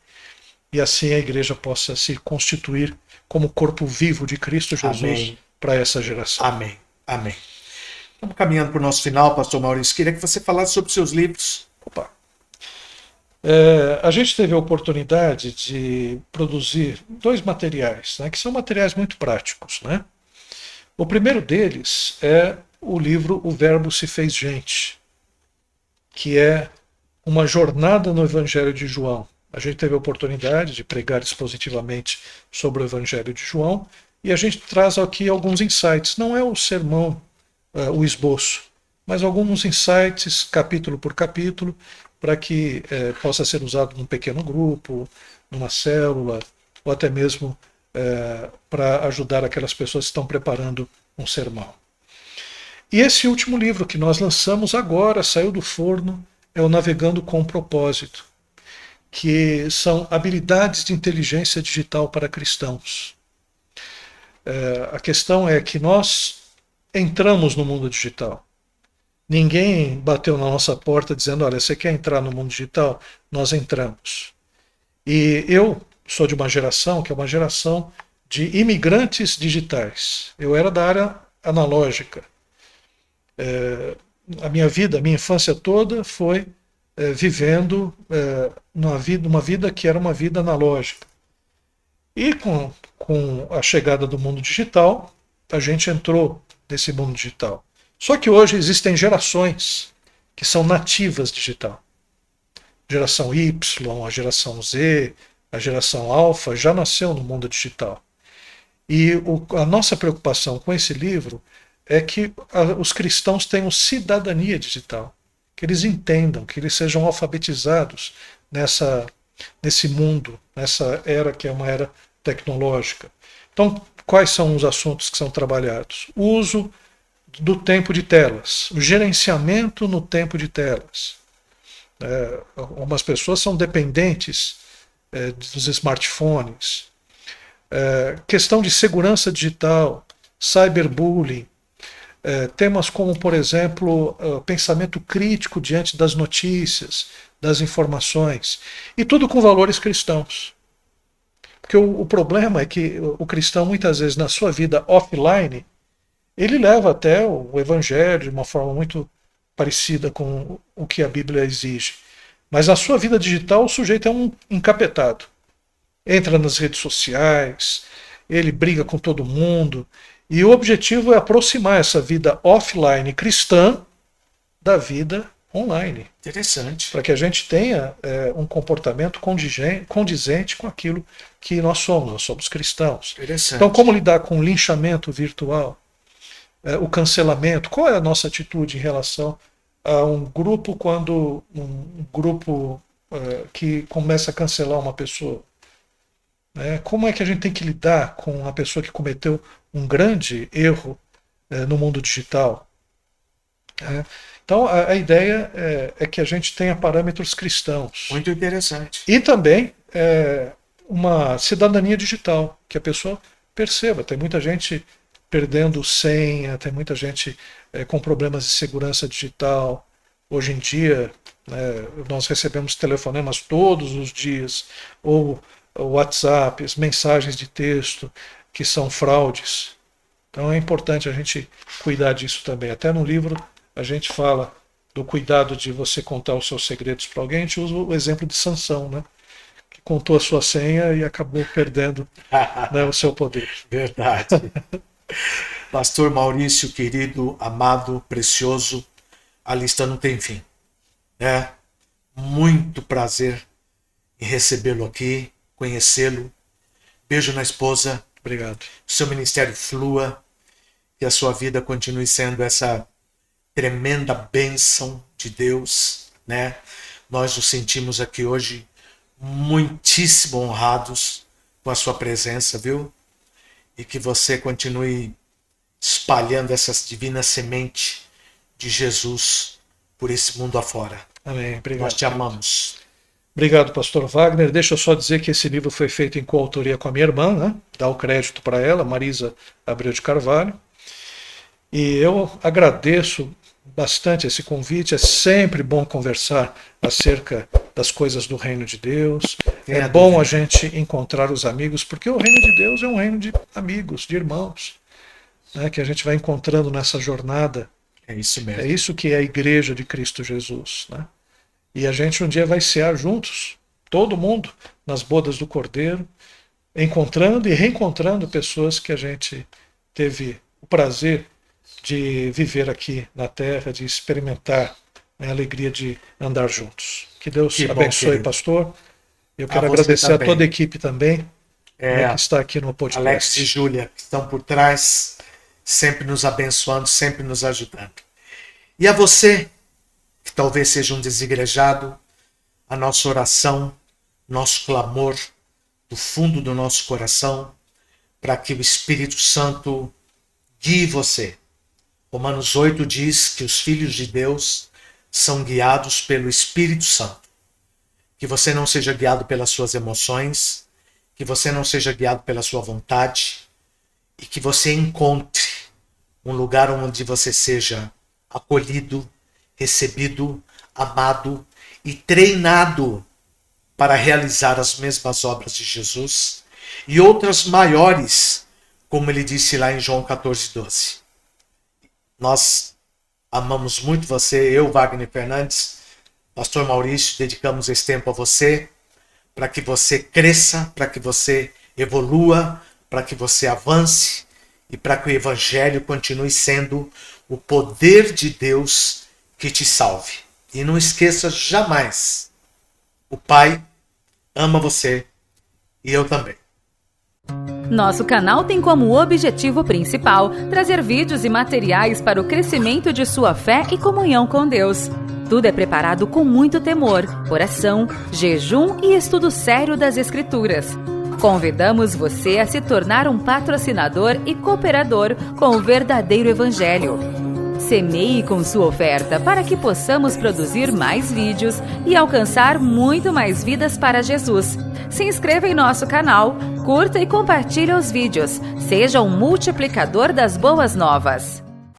S3: e assim a igreja possa se constituir como corpo vivo de Cristo Jesus para essa geração.
S2: Amém. Amém. Estamos caminhando para o nosso final, pastor Maurício. Queria que você falasse sobre os seus livros.
S3: Opa. A gente teve a oportunidade de produzir 2 materiais, né, que são materiais muito práticos. Né? O primeiro deles é o livro O Verbo se fez gente, que é uma jornada no Evangelho de João. A gente teve a oportunidade de pregar expositivamente sobre o Evangelho de João e a gente traz aqui alguns insights. Não é o sermão, o esboço, mas alguns insights, capítulo por capítulo, para que possa ser usado num pequeno grupo, numa célula, ou até mesmo para ajudar aquelas pessoas que estão preparando um sermão. E esse último livro que nós lançamos agora, saiu do forno, é o Navegando com Propósito, que são habilidades de inteligência digital para cristãos. A questão é que nós entramos no mundo digital. Ninguém bateu na nossa porta dizendo, olha, você quer entrar no mundo digital? Nós entramos. E eu sou de uma geração que é uma geração de imigrantes digitais. Eu era da área analógica. A minha vida, a minha infância toda foi vivendo uma vida que era uma vida analógica. E com a chegada do mundo digital, a gente entrou nesse mundo digital. Só que hoje existem gerações que são nativas digital. Geração Y, a geração Z, a geração Alpha já nasceu no mundo digital. E a nossa preocupação com esse livro é que os cristãos tenham cidadania digital, que eles entendam, que eles sejam alfabetizados nesse mundo, nessa era que é uma era tecnológica. Então, quais são os assuntos que são trabalhados? O uso do tempo de telas, o gerenciamento no tempo de telas. Algumas pessoas são dependentes dos smartphones. Questão de segurança digital, cyberbullying, temas como, por exemplo, pensamento crítico diante das notícias, das informações, e tudo com valores cristãos. Porque o problema é que o cristão, muitas vezes, na sua vida offline, ele leva até o evangelho de uma forma muito parecida com o que a Bíblia exige. Mas na sua vida digital, o sujeito é um encapetado. Entra nas redes sociais, ele briga com todo mundo, e o objetivo é aproximar essa vida offline cristã da vida online.
S2: Interessante.
S3: Para que a gente tenha um comportamento condizente com aquilo que nós somos cristãos.
S2: Interessante.
S3: Então, como lidar com o linchamento virtual? O cancelamento, qual é a nossa atitude em relação a um grupo quando um grupo que começa a cancelar uma pessoa? Como é que a gente tem que lidar com a pessoa que cometeu um grande erro no mundo digital? Então a ideia é que a gente tenha parâmetros cristãos.
S2: Muito interessante.
S3: E também uma cidadania digital, que a pessoa perceba. Tem muita gente perdendo senha, tem muita gente com problemas de segurança digital. Hoje em dia, nós recebemos telefonemas todos os dias, ou WhatsApps, mensagens de texto, que são fraudes. Então é importante a gente cuidar disso também. Até no livro a gente fala do cuidado de você contar os seus segredos para alguém. A gente usa o exemplo de Sansão, né? Que contou a sua senha e acabou perdendo o seu poder.
S2: Verdade. Pastor Maurício, querido, amado, precioso, a lista não tem fim. Muito prazer em recebê-lo aqui, conhecê-lo. Beijo na esposa.
S3: Obrigado.
S2: Seu ministério flua, que a sua vida continue sendo essa tremenda bênção de Deus, né? Nós nos sentimos aqui hoje muitíssimo honrados com a sua presença, viu? E que você continue espalhando essa divina semente de Jesus por esse mundo afora.
S3: Amém. Obrigado.
S2: Nós te amamos.
S3: Obrigado, pastor Wagner. Deixa eu só dizer que esse livro foi feito em coautoria com a minha irmã, né? Dá o crédito para ela, Marisa Abreu de Carvalho. E eu agradeço bastante esse convite. É sempre bom conversar acerca das coisas do reino de Deus. É bom a gente encontrar os amigos, porque o reino de Deus é um reino de amigos, de irmãos, né, que a gente vai encontrando nessa jornada.
S2: É isso mesmo.
S3: É isso que é a igreja de Cristo Jesus, né? E a gente um dia vai cear juntos, todo mundo, nas bodas do Cordeiro, encontrando e reencontrando pessoas que a gente teve o prazer de viver aqui na Terra, de experimentar a alegria de andar juntos. Que Deus abençoe, pastor. Eu quero agradecer também a toda a equipe também, que está aqui no podcast.
S2: Alex e Júlia, que estão por trás, sempre nos abençoando, sempre nos ajudando. E a você, que talvez seja um desigrejado, a nossa oração, nosso clamor do fundo do nosso coração, para que o Espírito Santo guie você. Romanos 8 diz que os filhos de Deus são guiados pelo Espírito Santo. Que você não seja guiado pelas suas emoções, que você não seja guiado pela sua vontade, e que você encontre um lugar onde você seja acolhido, recebido, amado e treinado para realizar as mesmas obras de Jesus e outras maiores, como ele disse lá em João 14:12. Nós amamos muito você, eu, Wagner Fernandes, Pastor Maurício, dedicamos esse tempo a você, para que você cresça, para que você evolua, para que você avance e para que o Evangelho continue sendo o poder de Deus que te salve. E não esqueça jamais, o Pai ama você e eu também.
S1: Nosso canal tem como objetivo principal trazer vídeos e materiais para o crescimento de sua fé e comunhão com Deus. Tudo é preparado com muito temor, oração, jejum e estudo sério das Escrituras. Convidamos você a se tornar um patrocinador e cooperador com o verdadeiro Evangelho. Semeie com sua oferta para que possamos produzir mais vídeos e alcançar muito mais vidas para Jesus. Se inscreva em nosso canal, curta e compartilhe os vídeos. Seja um multiplicador das boas novas.